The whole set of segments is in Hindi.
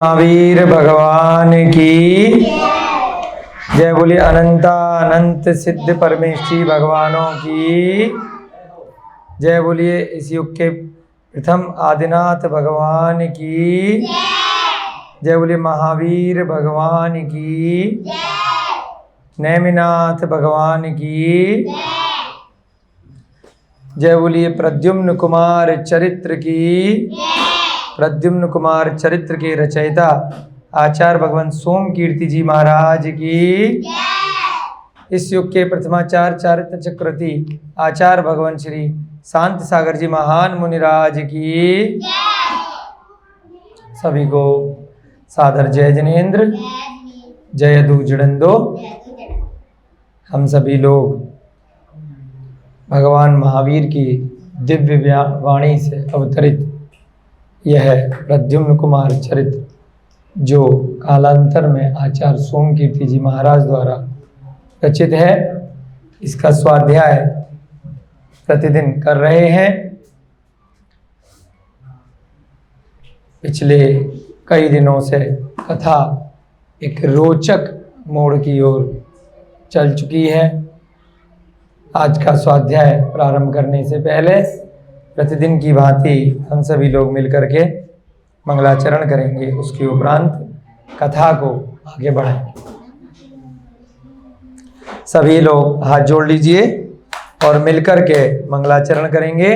महावीर भगवान की जय। बोलिए अनंता अनंत सिद्ध परमेश्वरी भगवानों की जय। बोलिए इस युग के प्रथम आदिनाथ भगवान की जय। बोलिए महावीर भगवान की, नेमिनाथ भगवान की जय। बोलिए प्रद्युम्न कुमार चरित्र की, प्रद्युम्न कुमार चरित्र के रचयिता आचार्य भगवान सोम कीर्ति जी महाराज की, इस युग के प्रथमाचार्य चारित्र चक्रवर्ती आचार्य भगवान श्री शांति सागर जी महान मुनिराज की सभी को सादर जय जनेन्द्र, जय दूजड़ंदो। हम सभी लोग भगवान महावीर की दिव्य वाणी से अवतरित यह प्रद्युम्न कुमार चरित्र जो कालांतर में आचार्य सोम कीर्ति जी महाराज द्वारा रचित है, इसका स्वाध्याय प्रतिदिन कर रहे हैं। पिछले कई दिनों से कथा एक रोचक मोड़ की ओर चल चुकी है। आज का स्वाध्याय प्रारंभ करने से पहले प्रतिदिन की भांति हम सभी लोग मिलकर के मंगलाचरण करेंगे, उसके उपरांत कथा को आगे बढ़ाएंगे। सभी लोग हाथ जोड़ लीजिए और मिलकर के मंगलाचरण करेंगे।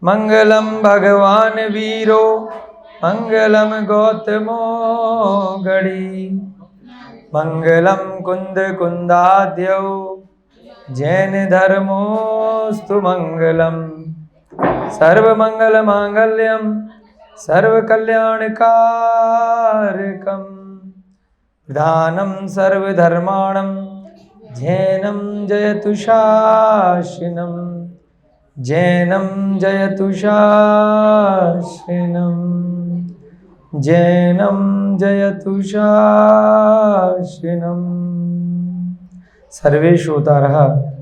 मंगलम भगवान वीरो मंगलम गौतमो गणी, मंगलम कुंद कुंदाद्यौ जैन धर्मोस्तु मंगलम, सर्वमंगल मांगल्यम सर्वकल्याणकारकम, प्रधानम सर्वधर्माणम जैनम जयतु शासनम, जैनम जयतु शासनम, जैनम जयतु शासनम। सर्वे श्रोतारः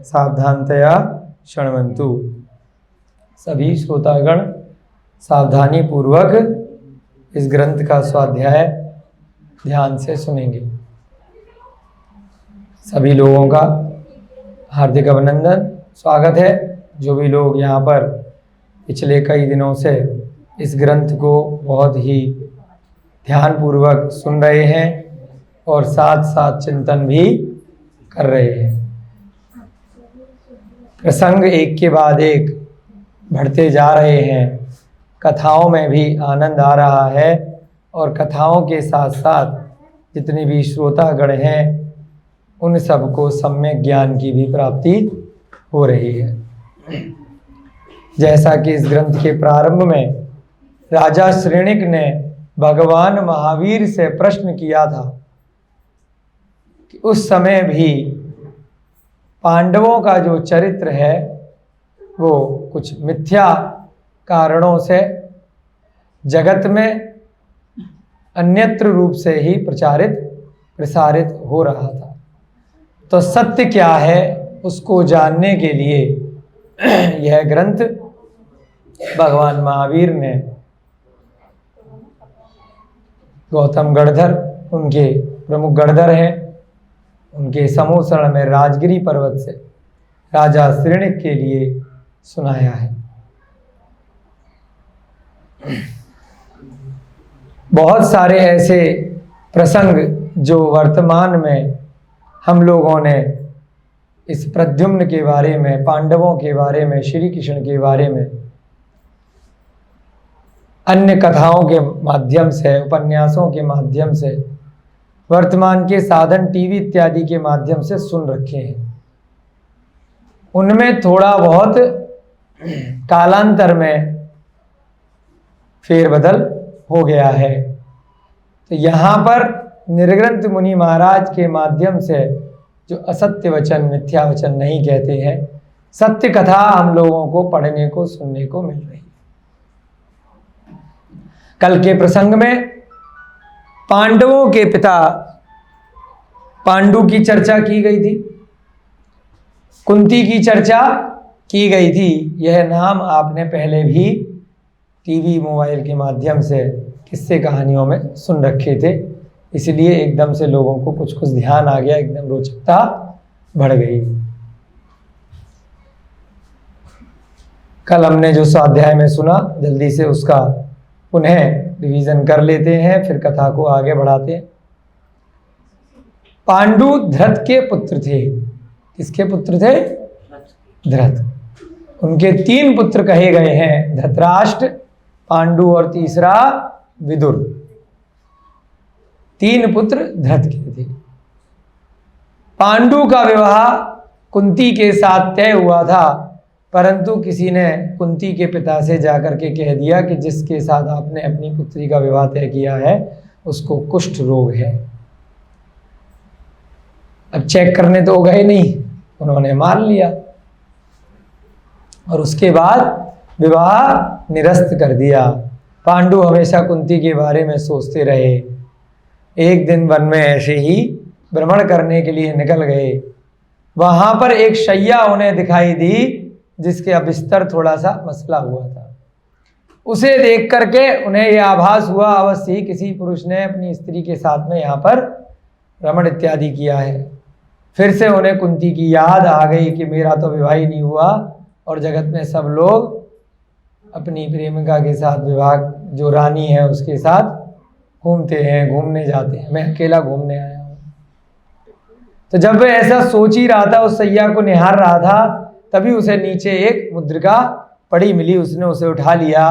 सावधानतया शृण्वन्तु। सभी श्रोतागण सावधानी पूर्वक इस ग्रंथ का स्वाध्याय ध्यान से सुनेंगे। सभी लोगों का हार्दिक अभिनंदन, स्वागत है। जो भी लोग यहाँ पर पिछले कई दिनों से इस ग्रंथ को बहुत ही ध्यानपूर्वक सुन रहे हैं और साथ साथ चिंतन भी कर रहे हैं। प्रसंग एक के बाद एक बढ़ते जा रहे हैं, कथाओं में भी आनंद आ रहा है और कथाओं के साथ साथ जितने भी श्रोतागण हैं उन सबको सम्यक ज्ञान की भी प्राप्ति हो रही है। जैसा कि इस ग्रंथ के प्रारंभ में राजा श्रेणिक ने भगवान महावीर से प्रश्न किया था कि उस समय भी पांडवों का जो चरित्र है वो कुछ मिथ्या कारणों से जगत में अन्यत्र रूप से ही प्रचारित प्रसारित हो रहा था। तो सत्य क्या है उसको जानने के लिए यह ग्रंथ भगवान महावीर ने गौतम गणधर, उनके प्रमुख गणधर हैं, उनके समूह शरण में राजगिरी पर्वत से राजा श्रेणिक के लिए सुनाया है। बहुत सारे ऐसे प्रसंग जो वर्तमान में हम लोगों ने इस प्रद्युम्न के बारे में, पांडवों के बारे में, श्री कृष्ण के बारे में अन्य कथाओं के माध्यम से, उपन्यासों के माध्यम से, वर्तमान के साधन टीवी इत्यादि के माध्यम से सुन रखे हैं। उनमें थोड़ा बहुत कालांतर में फेरबदल हो गया है। तो यहाँ पर निर्ग्रंथ मुनि महाराज के माध्यम से जो असत्य वचन, मिथ्या वचन नहीं कहते हैं, सत्य कथा हम लोगों को पढ़ने को, सुनने को मिल रही है। कल के प्रसंग में पांडवों के पिता पांडु की चर्चा की गई थी, कुंती की चर्चा की गई थी। यह नाम आपने पहले भी टीवी मोबाइल के माध्यम से किस्से कहानियों में सुन रखे थे, इसलिए एकदम से लोगों को कुछ कुछ ध्यान आ गया, एकदम रोचकता बढ़ गई। कल हमने जो स्वाध्याय में सुना, जल्दी से उसका पुनः रिवीजन कर लेते हैं, फिर कथा को आगे बढ़ाते हैं। पांडु धृत के पुत्र थे। किसके पुत्र थे? धृत। उनके 3 पुत्र कहे गए हैं, धृतराष्ट्र, पांडु और तीसरा विदुर। 3 पुत्र धृत के थे। पांडु का विवाह कुंती के साथ तय हुआ था, परंतु किसी ने कुंती के पिता से जाकर के कह दिया कि जिसके साथ आपने अपनी पुत्री का विवाह तय किया है उसको कुष्ठ रोग है। अब चेक करने तो गए नहीं, उन्होंने मान लिया और उसके बाद विवाह निरस्त कर दिया। पांडु हमेशा कुंती के बारे में सोचते रहे। एक दिन वन में ऐसे ही भ्रमण करने के लिए निकल गए। वहां पर एक शैया उन्हें दिखाई दी जिसके बिस्तर थोड़ा सा मसला हुआ था। उसे देख करके उन्हें यह आभास हुआ अवश्य ही किसी पुरुष ने अपनी स्त्री के साथ में यहाँ पर रमण इत्यादि किया है। फिर से उन्हें कुंती की याद आ गई कि मेरा तो विवाह ही नहीं हुआ और जगत में सब लोग अपनी प्रेमिका के साथ विवाह, जो रानी है उसके साथ घूमते हैं, घूमने जाते हैं, मैं अकेला घूमने आया हूँ। तो जब वह ऐसा सोच ही रहा था, उस सैया को निहार रहा था, तभी उसे नीचे एक मुद्रिका पड़ी मिली। उसने उसे उठा लिया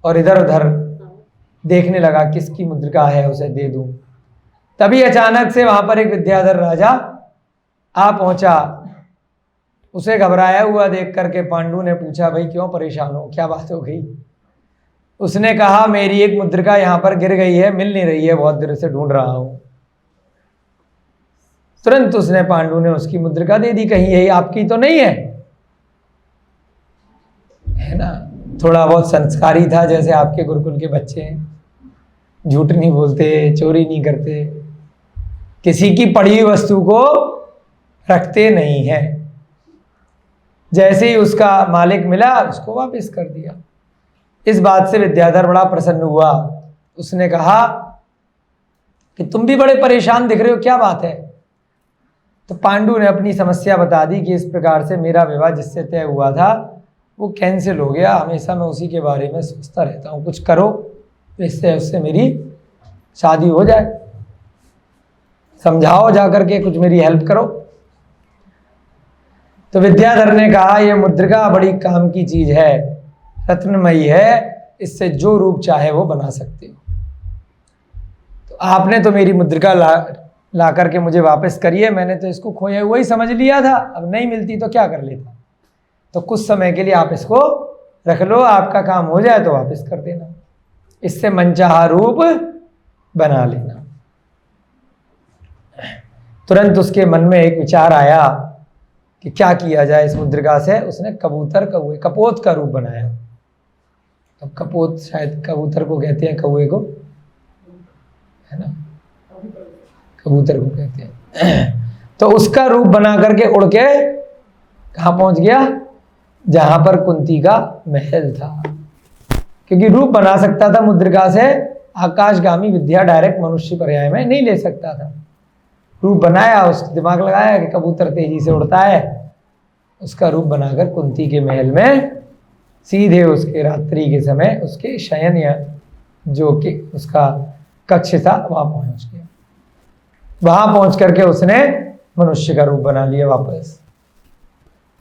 और इधर उधर देखने लगा किसकी मुद्रिका है, उसे दे दूं। तभी अचानक से वहां पर एक विद्याधर राजा आ पहुंचा। उसे घबराया हुआ देख करके पांडु ने पूछा, भाई क्यों परेशान हो, क्या बात हो गई? उसने कहा, मेरी एक मुद्रिका यहाँ पर गिर गई है, मिल नहीं रही है, बहुत देर से ढूंढ रहा हूं। तुरंत उसने, पांडु ने उसकी मुद्रिका दे दी। कहीं यही आपकी तो नहीं है ना? थोड़ा बहुत संस्कारी था, जैसे आपके गुरुकुल के बच्चे हैं, झूठ नहीं बोलते, चोरी नहीं करते, किसी की पड़ी हुई वस्तु को रखते नहीं है। जैसे ही उसका मालिक मिला उसको वापस कर दिया। इस बात से विद्याधर बड़ा प्रसन्न हुआ। उसने कहा कि तुम भी बड़े परेशान दिख रहे हो, क्या बात है? तो पांडु ने अपनी समस्या बता दी कि इस प्रकार से मेरा विवाह जिससे तय हुआ था वो कैंसिल हो गया। हमेशा मैं उसी के बारे में सोचता रहता हूँ, कुछ करो इससे उससे मेरी शादी हो जाए, समझाओ जाकर के, कुछ मेरी हेल्प करो। तो विद्याधर ने कहा, यह मुद्रिका बड़ी काम की चीज है, रत्नमयी है, इससे जो रूप चाहे वो बना सकते हो। तो आपने तो मेरी मुद्रिका ला करके मुझे वापस करिए, मैंने तो इसको खोया हुआ ही समझ लिया था, अब नहीं मिलती तो क्या कर लेता। तो कुछ समय के लिए आप इसको रख लो, आपका काम हो जाए तो वापस कर देना, इससे मनचाहा रूप बना लेना। तुरंत उसके मन में एक विचार आया कि क्या किया जाए इस मुद्रिका से। उसने कपोत का रूप बनाया। अब कपोत शायद कबूतर को कहते हैं, कौए को, है ना, कबूतर को कहते हैं। तो उसका रूप बना करके उड़ के कहाँ पहुंच गया? जहां पर कुंती का महल था। क्योंकि रूप बना सकता था मुद्रिका से, आकाशगामी विद्या डायरेक्ट मनुष्य पर्याय में नहीं ले सकता था। रूप बनाया, उस दिमाग लगाया कि कबूतर तेजी से उड़ता है, उसका रूप बनाकर कुंती के महल में सीधे उसके रात्रि के समय उसके शयन या जो कि उसका कक्ष था वहां पहुंच गया। वहां पहुंच करके उसने मनुष्य का रूप बना लिया वापस।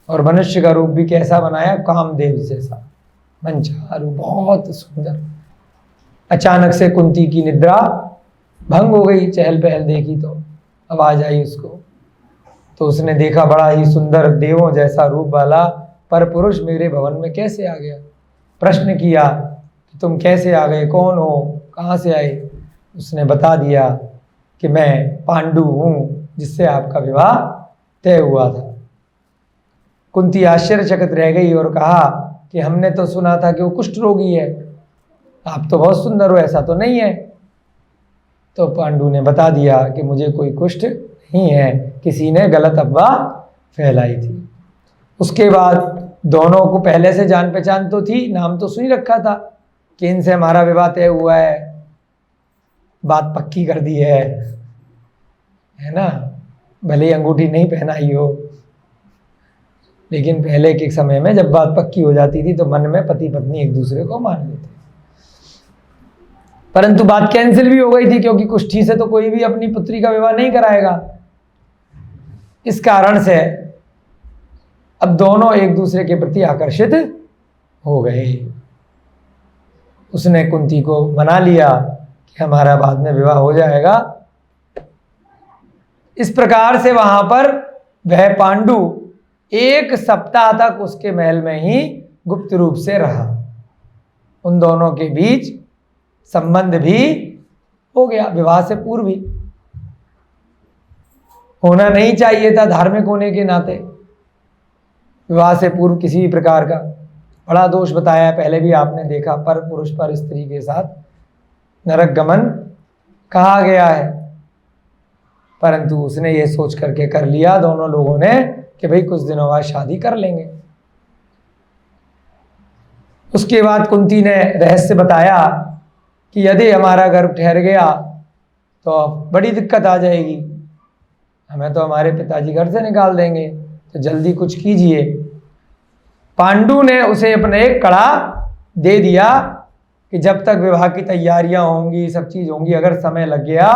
और मनुष्य का रूप भी कैसा बनाया? कामदेव जैसा मनचाहा रूप, बहुत सुंदर। अचानक से कुंती की निद्रा भंग हो गई। चहल पहल देखी तो आवाज आई उसको। तो उसने देखा बड़ा ही सुंदर देवों जैसा रूप वाला पर पुरुष मेरे भवन में कैसे आ गया। प्रश्न किया कि तुम कैसे आ गए, कौन हो, कहाँ से आए? उसने बता दिया कि मैं पांडु हूँ जिससे आपका विवाह तय हुआ था। कुंती आश्चर्यचकित रह गई और कहा कि हमने तो सुना था कि वो कुष्ठ रोगी है, आप तो बहुत सुंदर हो, ऐसा तो नहीं है। तो पांडु ने बता दिया कि मुझे कोई कुष्ठ नहीं है, किसी ने गलत अफवाह फैलाई थी। उसके बाद दोनों को पहले से जान पहचान तो थी, नाम तो सुन रखा था कि इनसे हमारा विवाह तय हुआ है, बात पक्की कर दी है ना। भले ही अंगूठी नहीं पहनाई हो, लेकिन पहले के समय में जब बात पक्की हो जाती थी तो मन में पति पत्नी एक दूसरे को मान लेते। परंतु बात कैंसिल भी हो गई थी, क्योंकि कुष्ठी से तो कोई भी अपनी पुत्री का विवाह नहीं कराएगा। इस कारण से अब दोनों एक दूसरे के प्रति आकर्षित हो गए। उसने कुंती को मना लिया कि हमारा बाद में विवाह हो जाएगा। इस प्रकार से वहां पर वह पांडु 1 सप्ताह तक उसके महल में ही गुप्त रूप से रहा। उन दोनों के बीच संबंध भी हो गया, विवाह से पूर्व ही। होना नहीं चाहिए था धार्मिक होने के नाते, विवाह से पूर्व किसी भी प्रकार का। बड़ा दोष बताया पहले भी आपने देखा, पर पुरुष पर स्त्री के साथ नरक गमन कहा गया है। परंतु उसने ये सोच करके कर लिया दोनों लोगों ने कि भाई कुछ दिनों बाद शादी कर लेंगे। उसके बाद कुंती ने रहस्य बताया कि यदि हमारा गर्भ ठहर गया तो बड़ी दिक्कत आ जाएगी, हमें तो हमारे पिताजी घर से निकाल देंगे, तो जल्दी कुछ कीजिए। पांडु ने उसे अपने एक कड़ा दे दिया कि जब तक विवाह की तैयारियां होंगी, सब चीज होंगी, अगर समय लग गया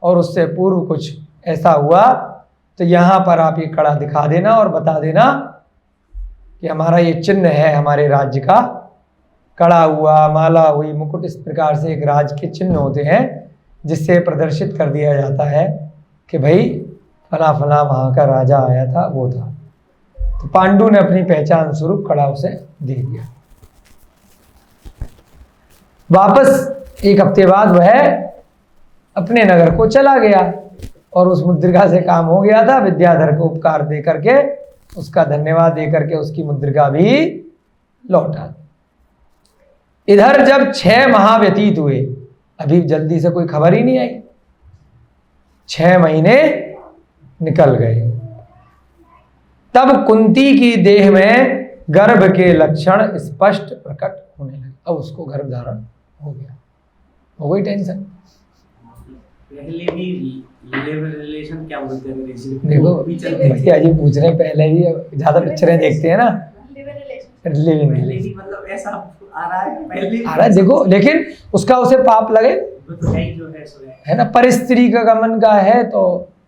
और उससे पूर्व कुछ ऐसा हुआ तो यहां पर आप ये कड़ा दिखा देना और बता देना कि हमारा ये चिन्ह है हमारे राज्य का। कड़ा हुआ, माला हुई, मुकुट, इस प्रकार से एक राज्य के चिन्ह होते हैं जिससे प्रदर्शित कर दिया जाता है कि भाई फला फला वहां का राजा आया था, वो था। तो पांडु ने अपनी पहचान स्वरूप कड़ा उसे दे दिया। वापस 1 हफ्ते बाद वह अपने नगर को चला गया और उस मुद्रिका से काम हो गया था। विद्याधर को उपकार दे करके, उसका धन्यवाद दे करके उसकी मुद्रिका भी लौटा। इधर जब 6 माह व्यतीत हुए, अभी जल्दी से कोई खबर ही नहीं आई, 6 महीने निकल गए। तब कुंती की देह में गर्भ के लक्षण स्पष्ट प्रकट होने लगे। अब उसको गर्भ धारण हो गया, हो गई टेंशन। पहले भी रिलेशन क्या बोलते हैं? देखो भैया जी पूछ रहे हैं, पहले भी ज्यादा पिक्चरें देखते हैं ना, लिविंग रिलेशन मतलब ऐसा आ रहा है, पहले आ रहा है। देखो लेकिन उसका उसे पाप लगे तो है ना, पर स्त्री का गमन का है तो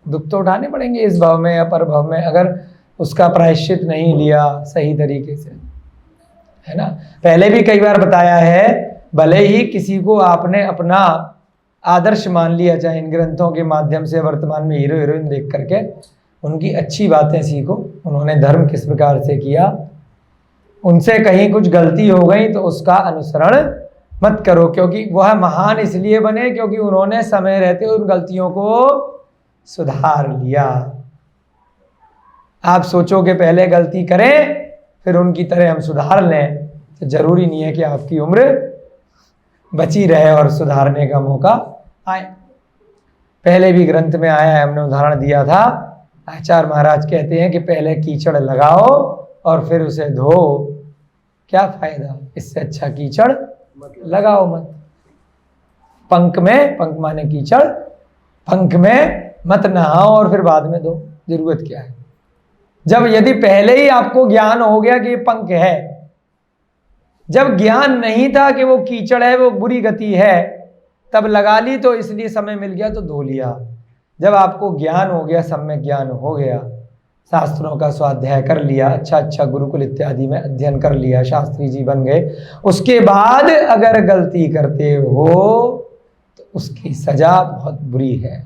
दुख तो उठाने पड़ेंगे इस भाव में या पर भाव में, अगर उसका प्रायश्चित नहीं लिया सही तरीके से, है ना। पहले भी कई बार बताया है, भले ही किसी को आपने अपना आदर्श मान लिया, चाहे इन ग्रंथों के माध्यम से वर्तमान में हीरो हीरोइन देख करके उनकी अच्छी बातें सीखो, उन्होंने धर्म किस प्रकार से किया, उनसे कहीं कुछ गलती हो गई तो उसका अनुसरण मत करो, क्योंकि वह महान इसलिए बने क्योंकि उन्होंने समय रहते उन गलतियों को सुधार लिया। आप सोचो कि पहले गलती करें फिर उनकी तरह हम सुधार लें, तो जरूरी नहीं है कि आपकी उम्र बची रहे और सुधारने का मौका आए। पहले भी ग्रंथ में आया है, हमने उदाहरण दिया था, आचार्य महाराज कहते हैं कि पहले कीचड़ लगाओ और फिर उसे धो, क्या फायदा, इससे अच्छा कीचड़ लगाओ मत। पंख में, पंख माने कीचड़, पंख में मत नहाओ और फिर बाद में धो, जरूरत क्या है। जब यदि पहले ही आपको ज्ञान हो गया कि ये पंख है, जब ज्ञान नहीं था कि वो कीचड़ है, वो बुरी गति है, तब लगा ली तो इसलिए समय मिल गया तो धो लिया। जब आपको ज्ञान हो गया, सम्यक ज्ञान हो गया, शास्त्रों का स्वाध्याय कर लिया, अच्छा गुरुकुल इत्यादि में अध्ययन कर लिया, शास्त्री जी बन गए, उसके बाद अगर गलती करते हो तो उसकी सजा बहुत बुरी है।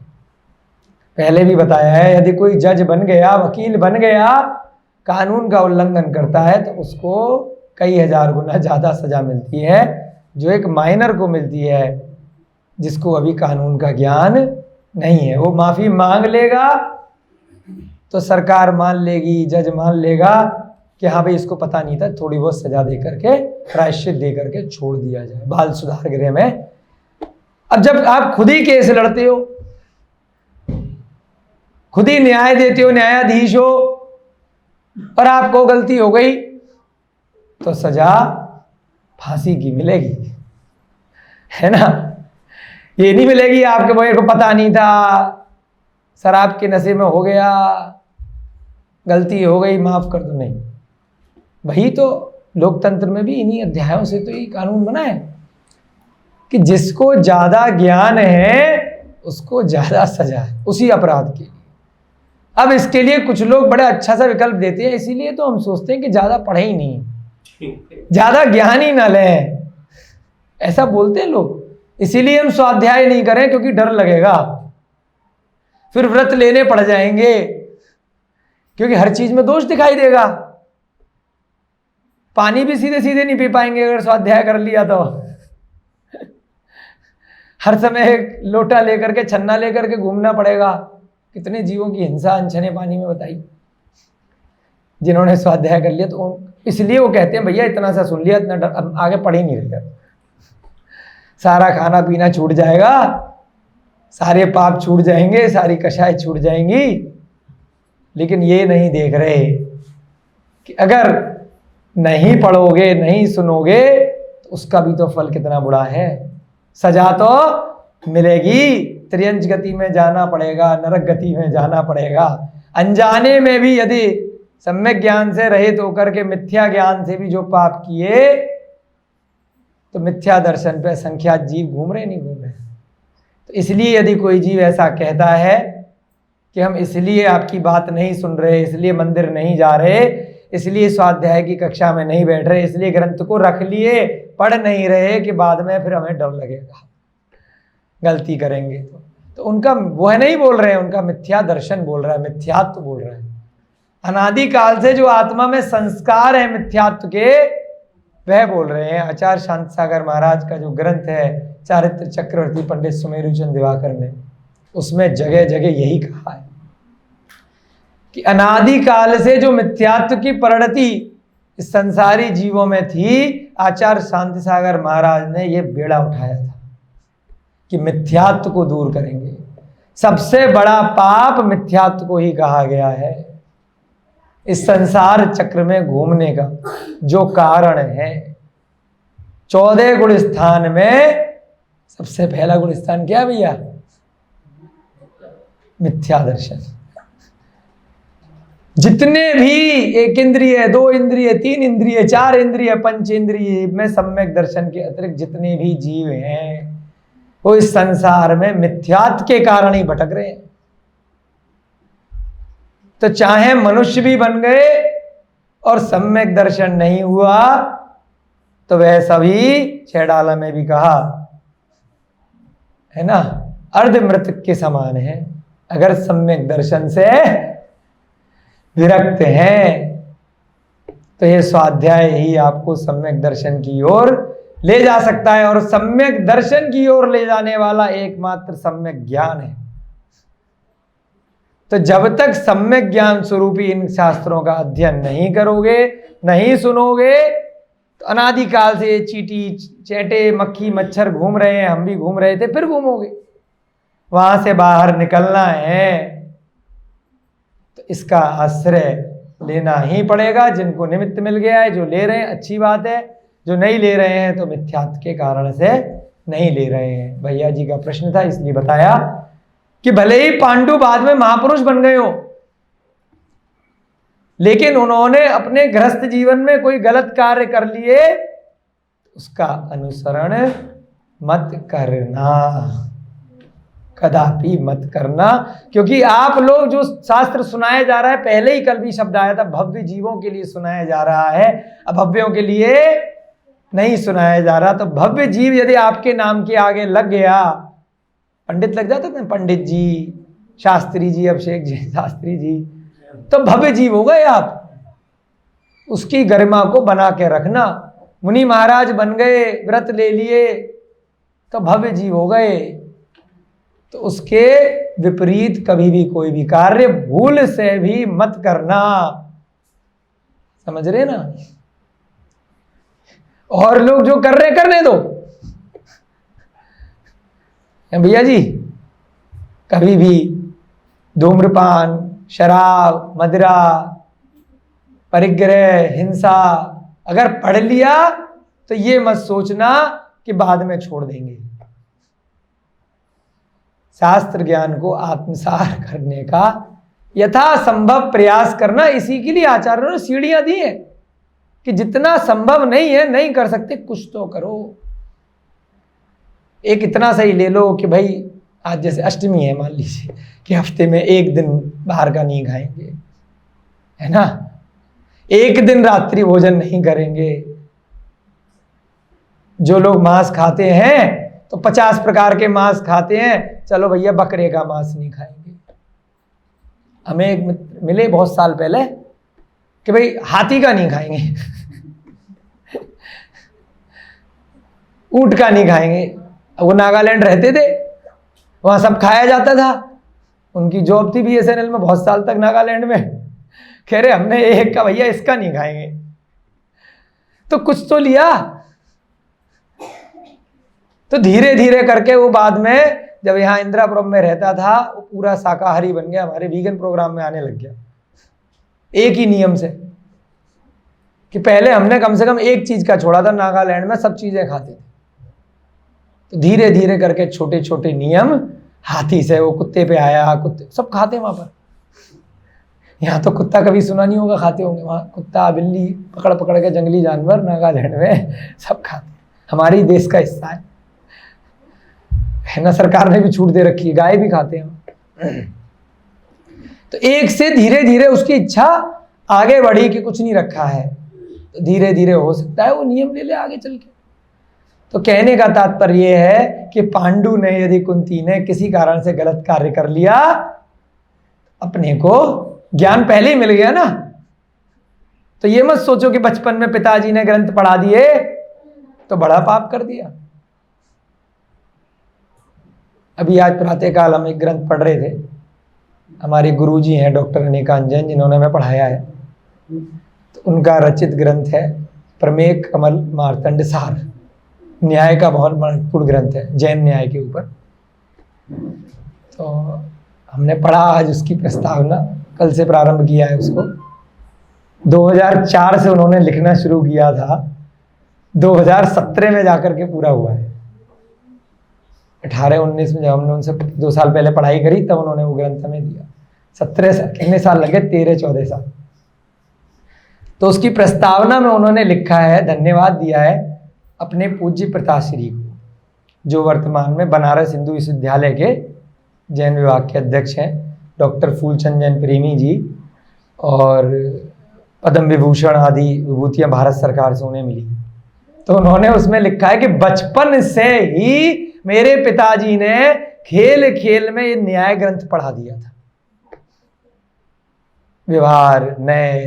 पहले भी बताया है, यदि कोई जज बन गया, वकील बन गया, कानून का उल्लंघन करता है तो उसको कई हजार गुना ज़्यादा सजा मिलती है जो एक माइनर को मिलती है, जिसको अभी कानून का ज्ञान नहीं है। वो माफ़ी मांग लेगा तो सरकार मान लेगी, जज मान लेगा कि हाँ भाई इसको पता नहीं था, थोड़ी बहुत सजा दे करके, प्रायश्चित दे करके छोड़ दिया जाए बाल सुधार गृह में। अब जब आप खुद ही केस लड़ते हो, खुद ही न्याय देते हो, न्यायाधीश हो, और आपको गलती हो गई तो सजा फांसी की मिलेगी, है ना। ये नहीं मिलेगी आपके भैया को पता नहीं था, शराब के नशे में हो गया, गलती हो गई, माफ कर दो। नहीं, वही तो लोकतंत्र में भी इन्हीं अध्यायों से तो ये कानून बना है कि जिसको ज्यादा ज्ञान है उसको ज्यादा सजा है उसी अपराध के लिए। अब इसके लिए कुछ लोग बड़ा अच्छा सा विकल्प देते हैं, इसीलिए तो हम सोचते हैं कि ज्यादा पढ़े ही नहीं, ज्यादा ज्ञान ही ना लें, ऐसा बोलते हैं लोग। इसीलिए हम स्वाध्याय नहीं करें क्योंकि डर लगेगा, फिर व्रत लेने पड़ जाएंगे क्योंकि हर चीज में दोष दिखाई देगा। पानी भी सीधे सीधे नहीं पी पाएंगे अगर स्वाध्याय कर लिया तो। हर समय लोटा लेकर के, छन्ना लेकर के घूमना पड़ेगा। कितने जीवों की हिंसा अनछने पानी में बताई जिन्होंने स्वाध्याय कर लिया। तो इसलिए वो कहते हैं भैया इतना सा सुन लिया, इतना डर, अब आगे पढ़ ही नहीं रहे, सारा खाना पीना छूट जाएगा, सारे पाप छूट जाएंगे, सारी कषाय छूट जाएंगी। लेकिन ये नहीं देख रहे कि अगर नहीं पढ़ोगे, नहीं सुनोगे तो उसका भी तो फल कितना बुरा है। सजा तो मिलेगी, त्रियंच गति में जाना पड़ेगा, नरक गति में जाना पड़ेगा। अनजाने में भी यदि सम्यक ज्ञान से रहित होकर के मिथ्या ज्ञान से भी जो पाप किए तो मिथ्या दर्शन पे असंख्यात जीव घूम रहे, नहीं घूम रहे। तो इसलिए यदि कोई जीव ऐसा कहता है कि हम इसलिए आपकी बात नहीं सुन रहे, इसलिए मंदिर नहीं जा रहे, इसलिए स्वाध्याय की कक्षा में नहीं बैठ रहे, इसलिए ग्रंथ को रख लिए, पढ़ नहीं रहे कि बाद में फिर हमें डर लगेगा गलती करेंगे तो उनका वह नहीं बोल रहे हैं, उनका मिथ्या दर्शन बोल रहा है, मिथ्यात्व बोल रहा है। अनादि काल से जो आत्मा में संस्कार है मिथ्यात्व के, वह बोल रहे हैं। आचार्य शांति सागर महाराज का जो ग्रंथ है चारित्र चक्रवर्ती पंडित सुमेरु चंद दिवाकर ने, उसमें जगह जगह यही कहा है कि अनादि काल से जो मिथ्यात्व की परिणति इस संसारी जीवों में थी, आचार्य शांति सागर महाराज ने यह बेड़ा उठाया था कि मिथ्यात्व को दूर करेंगे। सबसे बड़ा पाप मिथ्यात्व को ही कहा गया है। इस संसार चक्र में घूमने का जो कारण है, 14 गुण स्थान में सबसे पहला गुण स्थान क्या भैया? मिथ्या दर्शन। जितने भी एक इंद्रिय, 2 इंद्रिय, 3 इंद्रिय, 4 इंद्रिय, 5 इंद्रिय में सम्यक दर्शन के अतिरिक्त जितने भी जीव हैं वो इस संसार में मिथ्यात्व के कारण ही भटक रहे हैं। तो चाहे मनुष्य भी बन गए और सम्यक दर्शन नहीं हुआ तो वह सभी छेड़ाला में भी कहा है ना, अर्धमृत के समान है। अगर सम्यक दर्शन से विरक्त हैं तो यह स्वाध्याय ही आपको सम्यक दर्शन की ओर ले जा सकता है। और सम्यक दर्शन की ओर ले जाने वाला एकमात्र सम्यक ज्ञान है। तो जब तक सम्यक ज्ञान स्वरूपी इन शास्त्रों का अध्ययन नहीं करोगे, नहीं सुनोगे, तो अनादिकाल से चींटी चैंटे मक्खी मच्छर घूम रहे हैं, हम भी घूम रहे थे, फिर घूमोगे। वहां से बाहर निकलना है तो इसका आश्रय लेना ही पड़ेगा। जिनको निमित्त मिल गया है, जो ले रहे हैं अच्छी बात है, जो नहीं ले रहे हैं तो मिथ्यात्व के कारण से नहीं ले रहे हैं। भैया जी का प्रश्न था इसलिए बताया कि भले ही पांडु बाद में महापुरुष बन गए हो, लेकिन उन्होंने अपने गृहस्थ जीवन में कोई गलत कार्य कर लिए, उसका अनुसरण मत करना, कदापि मत करना। क्योंकि आप लोग जो शास्त्र सुनाया जा रहा है, पहले ही कल भी शब्द आया था, भव्य जीवों के लिए सुनाया जा रहा है, अभव्यों के लिए नहीं सुनाया जा रहा। तो भव्य जीव यदि आपके नाम के आगे लग गया, पंडित लग जाते थे, पंडित जी, शास्त्री जी, अभिषेक जी, शास्त्री जी, तो भव्य जीव हो गए आप। उसकी गरिमा को बना के रखना। मुनि महाराज बन गए, व्रत ले लिए, तो भव्य जीव हो गए। तो उसके विपरीत कभी भी कोई भी कार्य भूल से भी मत करना। समझ रहे ना? और लोग जो कर रहे करने दो भैया जी। कभी भी धूम्रपान, शराब, मदिरा, परिग्रह, हिंसा अगर पढ़ लिया तो ये मत सोचना कि बाद में छोड़ देंगे। शास्त्र ज्ञान को आत्मसात करने का यथासंभव प्रयास करना। इसी के लिए आचार्यों ने सीढ़ियां दी है कि जितना संभव नहीं है, नहीं कर सकते, कुछ तो करो। एक इतना सही ले लो कि भाई आज जैसे अष्टमी है, मान लीजिए कि हफ्ते में एक दिन बाहर का नहीं खाएंगे, है ना, एक दिन रात्रि भोजन नहीं करेंगे। जो लोग मांस खाते हैं तो 50 प्रकार के मांस खाते हैं, चलो भैया बकरे का मांस नहीं खाएंगे। हमें एक मित्र मिले बहुत साल पहले कि भाई हाथी का नहीं खाएंगे, ऊंट का नहीं खाएंगे। वो नागालैंड रहते थे, वहां सब खाया जाता था। उनकी जॉब थी BSNL में, बहुत साल तक नागालैंड में। कह रहे हमने एक का भैया इसका नहीं खाएंगे, तो कुछ तो लिया। तो धीरे धीरे करके वो बाद में जब यहाँ इंदिरापुरम में रहता था, वो पूरा शाकाहारी बन गया, हमारे वीगन प्रोग्राम में आने लग गया। एक ही नियम से कि पहले हमने कम से कम एक चीज का छोड़ा था, नागालैंड में सब चीजें खाते थे। तो धीरे धीरे करके छोटे छोटे नियम, हाथी से वो कुत्ते पे आया, कुत्ते सब खाते हैं वहां पर। यहाँ तो कुत्ता कभी सुना नहीं होगा, खाते होंगे। वहां कुत्ता बिल्ली पकड़ पकड़ के जंगली जानवर नागालैंड में सब खाते, हमारे देश का हिस्सा है ना। सरकार ने भी छूट दे रखी है, गाय भी खाते हैं। तो एक से धीरे धीरे उसकी इच्छा आगे बढ़ी कि कुछ नहीं रखा है, तो धीरे धीरे हो सकता है वो नियम ले ले आगे चल के। तो कहने का तात्पर्य यह है कि पांडु ने यदि कुंती ने किसी कारण से गलत कार्य कर लिया, अपने को ज्ञान पहले ही मिल गया ना। तो ये मत सोचो कि बचपन में पिताजी ने ग्रंथ पढ़ा दिए तो बड़ा पाप कर दिया। अभी आज प्रातःकाल हम एक ग्रंथ पढ़ रहे थे, हमारे गुरुजी हैं डॉक्टर अनेकांत जैन, जिन्होंने हमें पढ़ाया है। तो उनका रचित ग्रंथ है प्रमेय कमल मार्तंड सार, न्याय का बहुत महत्वपूर्ण ग्रंथ है, जैन न्याय के ऊपर। तो हमने पढ़ा आज उसकी प्रस्तावना, कल से प्रारंभ किया है उसको। 2004 से उन्होंने लिखना शुरू किया था, 2017 में जाकर के पूरा हुआ है। 18-19 में जब हमने उनसे 2 साल पहले पढ़ाई करी, तब उन्होंने वो ग्रंथ हमें दिया। 17 साल, कितने साल लगे, 13-14 साल। तो उसकी प्रस्तावना में उन्होंने लिखा है, धन्यवाद दिया है अपने पूज्य पिताश्री को, जो वर्तमान में बनारस हिंदू विश्वविद्यालय के जैन विभाग के अध्यक्ष हैं, डॉक्टर फूलचंद जैन प्रेमी जी, और पद्म विभूषण आदि विभूतियां भारत सरकार से उन्हें मिली। तो उन्होंने उसमें लिखा है कि बचपन से ही मेरे पिताजी ने खेल खेल में ये न्याय ग्रंथ पढ़ा दिया था। व्यवहार, न्याय,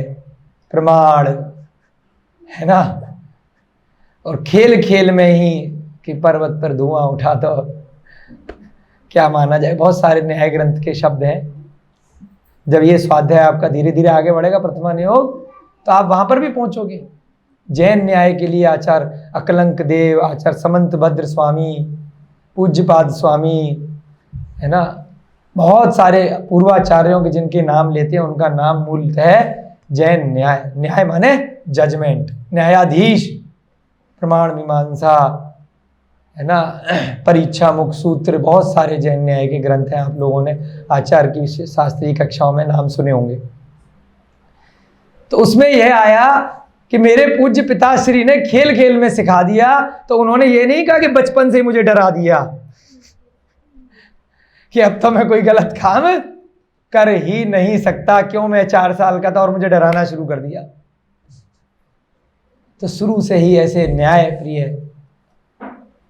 प्रमाण, है ना, और खेल खेल में ही कि पर्वत पर धुआं उठा तो क्या माना जाए। बहुत सारे न्याय ग्रंथ के शब्द हैं। जब ये स्वाध्याय आपका धीरे धीरे आगे बढ़ेगा, प्रथमा नियोग, तो आप वहां पर भी पहुंचोगे। जैन न्याय के लिए आचार्य अकलंक देव, आचार्य समंत भद्र स्वामी, पूज्यपाद स्वामी, है ना, बहुत सारे पूर्वाचार्यों के जिनके नाम लेते हैं, उनका नाम मूलतः है जैन न्याय। न्याय माने जजमेंट, न्यायाधीश, प्रमाण मीमांसा, है ना, परीक्षा मुख सूत्र, बहुत सारे जैन न्याय के ग्रंथ हैं। आप लोगों ने आचार्य की शास्त्रीय कक्षाओं में नाम सुने होंगे। तो उसमें यह आया कि मेरे पूज्य पिताश्री ने खेल खेल में सिखा दिया। तो उन्होंने ये नहीं कहा कि बचपन से ही मुझे डरा दिया कि अब तो मैं कोई गलत काम कर ही नहीं सकता, क्यों, मैं 4 साल का था और मुझे डराना शुरू कर दिया। तो शुरू से ही ऐसे न्याय प्रिय,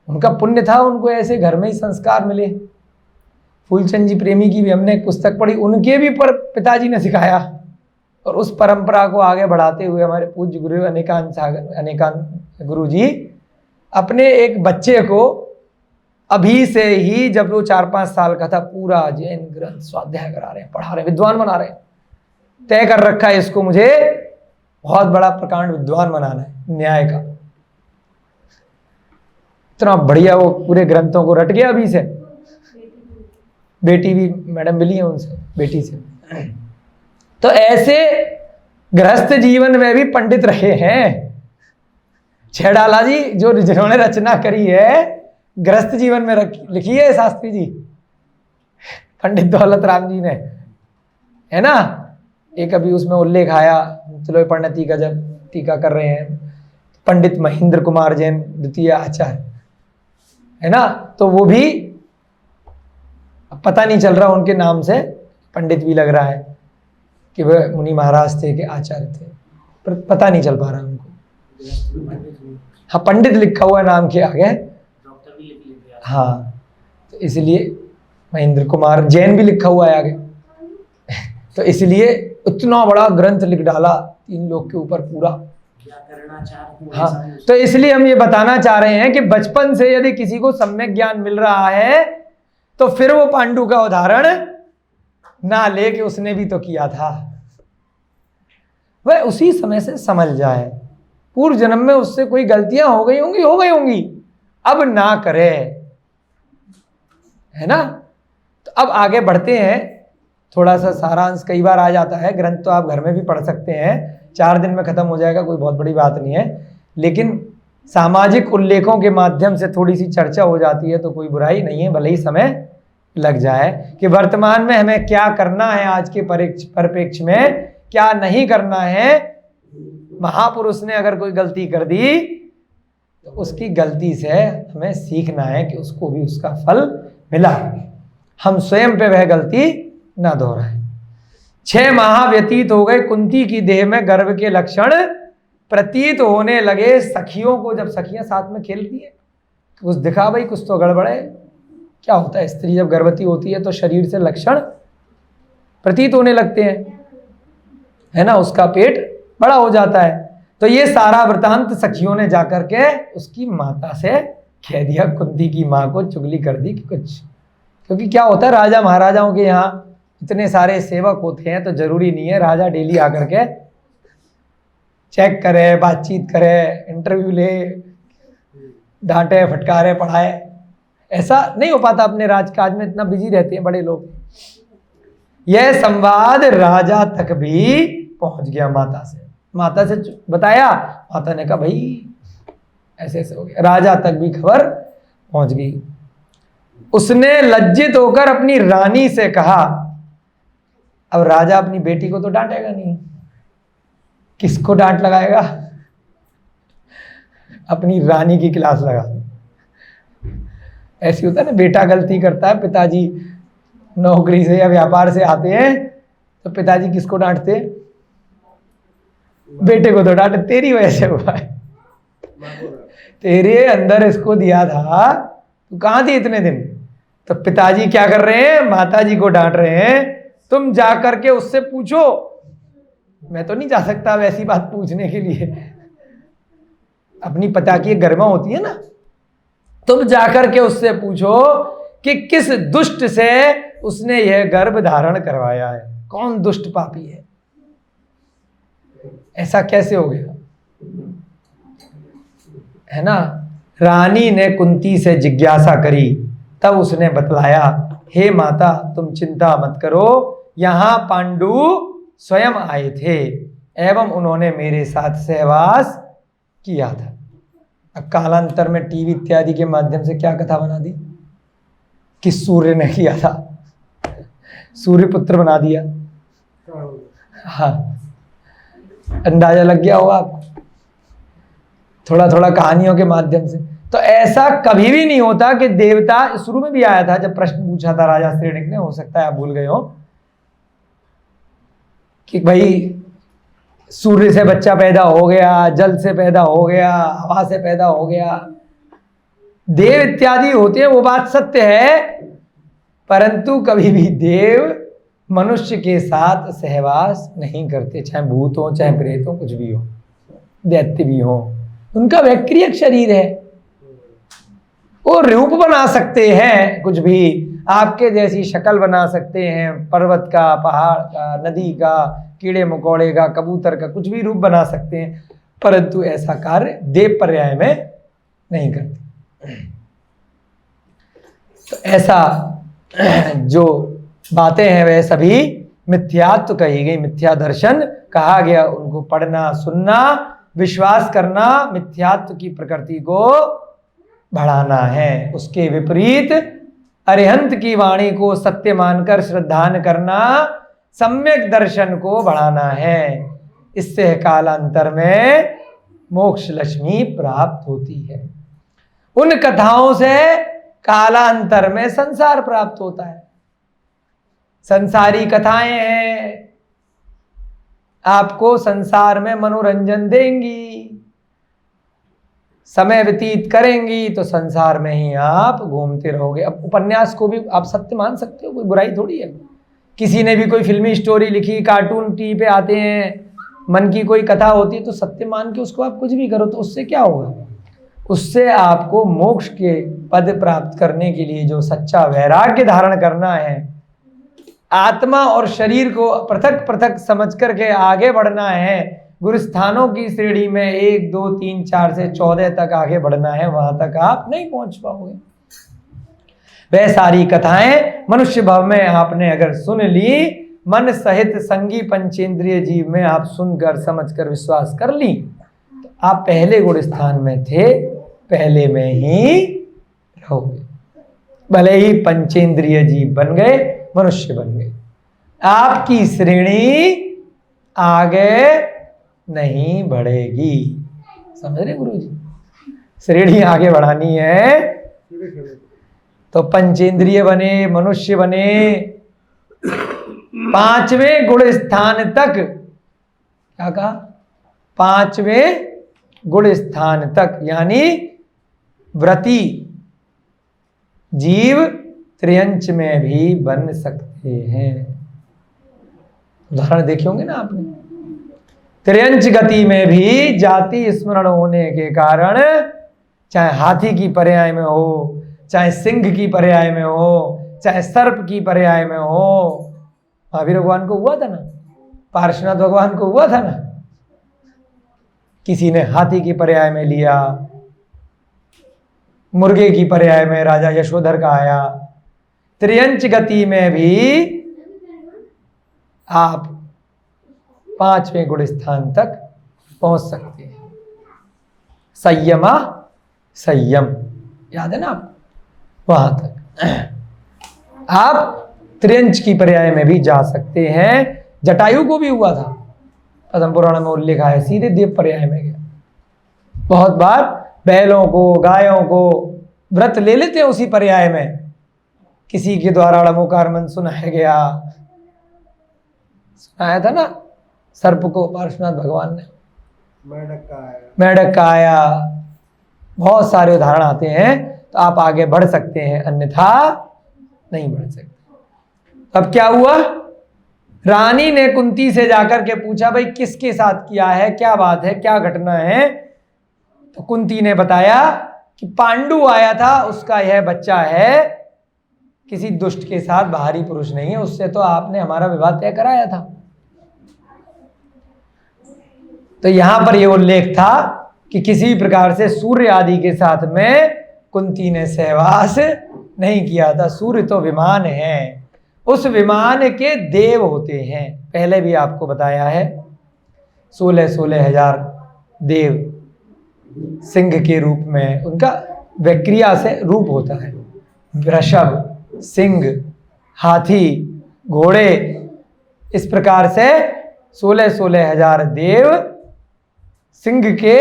उनका पुण्य था, उनको ऐसे घर में ही संस्कार मिले। फूलचंद जी प्रेमी की भी हमने एक पुस्तक पढ़ी, उनके भी पर पिताजी ने सिखाया, और उस परंपरा को आगे बढ़ाते हुए हमारे पूज्य गुरु अनेकांत गुरु जी अपने एक बच्चे को अभी से ही, जब वो 4-5 साल का था, पूरा जैन ग्रंथ स्वाध्याय करा रहे हैं, पढ़ा रहे हैं, विद्वान बना रहे हैं। तय कर रखा है इसको, मुझे बहुत बड़ा प्रकांड विद्वान बनाना है न्याय का। इतना बढ़िया वो पूरे ग्रंथों को रट गया अभी से। बेटी भी मैडम मिली है उनसे, बेटी से। तो ऐसे गृहस्थ जीवन में भी पंडित रहे हैं। छेड़ाला जी जिन्होंने रचना करी है, गृहस्थ जीवन में लिखी है शास्त्री जी, पंडित दौलत राम जी ने, है ना, एक अभी उसमें उल्लेख आया तिलोय परिणति का, जब टीका कर रहे हैं, पंडित महेंद्र कुमार जैन द्वितीय आचार्य, है ना, तो वो भी पता नहीं चल रहा उनके नाम से, पंडित भी लग रहा है कि वह मुनि महाराज थे कि आचार्य थे, पर पता नहीं चल पा रहा उनको। हाँ, पंडित लिखा हुआ नाम के आगे, डॉक्टर भी लिख लेते हैं। हाँ, तो इसलिए महेंद्र कुमार जैन भी लिखा हुआ है आगे। तो इसलिए इतना बड़ा ग्रंथ लिख डाला 3 लोग के ऊपर पूरा। क्या करना चाहते हैं? हाँ, तो इसलिए हम ये बताना चाह रहे हैं कि बचपन से यदि किसी को सम्यक ज्ञान मिल रहा है तो फिर वो पांडु का उदाहरण ना ले कि उसने भी तो किया था, वह उसी समय से समझ जाए, पूर्व जन्म में उससे कोई गलतियां हो गई होंगी, अब ना करे, है ना। तो अब आगे बढ़ते हैं, थोड़ा सा सारांश कई बार आ जाता है, ग्रंथ तो आप घर में भी पढ़ सकते हैं, 4 दिन में खत्म हो जाएगा, कोई बहुत बड़ी बात नहीं है, लेकिन सामाजिक उल्लेखों के माध्यम से थोड़ी सी चर्चा हो जाती है तो कोई बुराई नहीं है, भले ही समय लग जाए, कि वर्तमान में हमें क्या करना है, आज के परिप्रेक्ष्य में क्या नहीं करना है। महापुरुष ने अगर कोई गलती कर दी तो उसकी गलती से हमें सीखना है कि उसको भी उसका फल मिला, हम स्वयं पे वह गलती ना दोहराएं। 6 माह व्यतीत हो गए, कुंती की देह में गर्भ के लक्षण प्रतीत होने लगे। सखियों को, जब सखियां साथ में खेलती है, कुछ दिखा भाई, कुछ तो गड़बड़ है। क्या होता है, स्त्री जब गर्भवती होती है तो शरीर से लक्षण प्रतीत होने लगते हैं, है ना, उसका पेट बड़ा हो जाता है। तो ये सारा वृतांत सखियों ने जाकर के उसकी माता से कह दिया, कुंती की माँ को चुगली कर दी कि कुछ, क्योंकि क्या होता है, राजा महाराजाओं के यहाँ इतने सारे सेवक होते हैं तो जरूरी नहीं है राजा डेली आकर के चेक करे, बातचीत करे, इंटरव्यू ले, डांटे, फटकारे, पढ़ाए, ऐसा नहीं हो पाता, अपने राजकाज में इतना बिजी रहते हैं बड़े लोग। यह संवाद राजा तक भी पहुंच गया, माता से बताया, माता ने कहा भाई ऐसे ऐसे हो गया, राजा तक भी खबर पहुंच गई। उसने लज्जित होकर अपनी रानी से कहा, अब राजा अपनी बेटी को तो डांटेगा नहीं, किसको डांट लगाएगा, अपनी रानी की क्लास लगा दी। ऐसी होता है ना, बेटा गलती करता है, पिताजी नौकरी से या व्यापार से आते हैं तो पिताजी किसको डांटते हैं, बेटे को तो डांटे, तेरी वजह से हुआ है, तेरे अंदर इसको दिया था, तू कहां थी इतने दिन। तो पिताजी क्या कर रहे हैं, माताजी को डांट रहे हैं, तुम जा करके उससे पूछो, मैं तो नहीं जा सकता वैसी बात पूछने के लिए, अपनी पिता की गरिमा होती है ना, तुम जाकर के उससे पूछो कि किस दुष्ट से उसने यह गर्भ धारण करवाया है, कौन दुष्ट पापी है, ऐसा कैसे हो गया, है ना। रानी ने कुंती से जिज्ञासा करी, तब उसने बतलाया, हे माता तुम चिंता मत करो, यहां पांडु स्वयं आए थे एवं उन्होंने मेरे साथ सहवास किया था। अब कालांतर में टीवी इत्यादि के माध्यम से क्या कथा बना दी कि सूर्य ने किया था, सूर्य पुत्र बना दिया। हाँ, अंदाजा लग गया होगा आपको, थोड़ा थोड़ा कहानियों के माध्यम से। तो ऐसा कभी भी नहीं होता कि देवता, शुरू में भी आया था जब प्रश्न पूछा था राजा श्रेणिक ने, हो सकता है आप भूल गए हो, कि भाई सूर्य से बच्चा पैदा हो गया, जल से पैदा हो गया, हवा से पैदा हो गया, देव इत्यादि होते हैं, वो बात सत्य है, परंतु कभी भी देव मनुष्य के साथ सहवास नहीं करते, चाहे भूत हो, चाहे प्रेत हो, कुछ भी हो, दैत्य भी हो, उनका वैक्रियक शरीर है, वो रूप बना सकते हैं, कुछ भी आपके जैसी शक्ल बना सकते हैं, पर्वत का, पहाड़ का, नदी का, कीड़े मकोड़े का, कबूतर का, कुछ भी रूप बना सकते हैं, परंतु ऐसा कार्य देव पर्याय में नहीं करते। तो ऐसा जो बातें हैं वह सभी मिथ्यात्व कही गई, मिथ्या दर्शन कहा गया, उनको पढ़ना, सुनना, विश्वास करना, मिथ्यात्व की प्रकृति को बढ़ाना है, उसके विपरीत अरिहंत की वाणी को सत्य मानकर श्रद्धान करना सम्यक दर्शन को बढ़ाना है। इससे कालांतर में मोक्ष लक्ष्मी प्राप्त होती है। उन कथाओं से कालांतर में संसार प्राप्त होता है। संसारी कथाएं हैं, आपको संसार में मनोरंजन देंगी, समय व्यतीत करेंगी, तो संसार में ही आप घूमते रहोगे। अब उपन्यास को भी आप सत्य मान सकते हो, कोई बुराई थोड़ी है। किसी ने भी कोई फिल्मी स्टोरी लिखी, कार्टून टीवी पे आते हैं, मन की कोई कथा होती है, तो सत्य मान के उसको आप कुछ भी करो तो उससे क्या होगा? उससे आपको मोक्ष के पद प्राप्त करने के लिए जो सच्चा वैराग्य धारण करना है, आत्मा और शरीर को पृथक पृथक समझ करके आगे बढ़ना है, गुरुस्थानों की श्रेणी में 1 2 3 4 से 14 तक आगे बढ़ना है, वहां तक आप नहीं पहुंच पाओगे। वह सारी कथाएं मनुष्य भव में आपने अगर सुन ली, मन सहित संगी पंचेंद्रिय जीव में आप सुनकर समझकर विश्वास कर ली, तो आप पहले गुण स्थान में थे, पहले में ही रहोगे। भले ही पंचेंद्रिय जीव बन गए, मनुष्य बन गए, आपकी श्रेणी आगे नहीं बढ़ेगी। समझ रहे गुरु जी? श्रेणी आगे बढ़ानी है तो पंचेंद्रिय बने, मनुष्य बने, 5वें गुण स्थान तक, क्या कहा? 5वें गुण स्थान तक, यानी व्रती जीव त्रियंच में भी बन सकते हैं। उदाहरण देखे होंगे ना आपने। त्रियंच गति में भी जाति स्मरण होने के कारण, चाहे हाथी की पर्याय में हो, चाहे सिंह की पर्याय में हो, चाहे सर्प की पर्याय में हो, महावीर भगवान को हुआ था ना, पार्श्वनाथ भगवान को हुआ था ना, किसी ने हाथी की पर्याय में लिया, मुर्गे की पर्याय में राजा यशोधर का आया। त्रियंच गति में भी आप 5वें गुण स्थान तक पहुंच सकते हैं। संयमा संयम, याद है ना आप? वहां तक आप त्रियंच की पर्याय में भी जा सकते हैं। जटायु को भी हुआ था, पद्म पुराण में उल्लेख है, सीधे देव पर्याय में गया। बहुत बार बैलों को, गायों को व्रत ले लेते हैं उसी पर्याय में। किसी के द्वारा ड़मोकार मन सुनाया गया, सुनाया था ना सर्प को पार्श्वनाथ भगवान ने, मेढक का आया। बहुत सारे उदाहरण आते हैं, तो आप आगे बढ़ सकते हैं, अन्यथा नहीं बढ़ सकते। अब क्या हुआ? रानी ने कुंती से जाकर के पूछा, भाई किसके साथ किया है, क्या बात है, क्या घटना है? तो कुंती ने बताया कि पांडु आया था, उसका यह बच्चा है, किसी दुष्ट के साथ, बाहरी पुरुष नहीं है, उससे तो आपने हमारा विवाह तय कराया था। तो यहां पर यह उल्लेख था कि किसी प्रकार से सूर्य आदि के साथ में कुंती ने सहवास नहीं किया था। सूर्य तो विमान है, उस विमान के देव होते हैं, पहले भी आपको बताया है। 16 हजार देव सिंह के रूप में, उनका वक्रिया से रूप होता है। वृषभ, सिंह, हाथी, घोड़े, इस प्रकार से 16 हजार देव सिंह के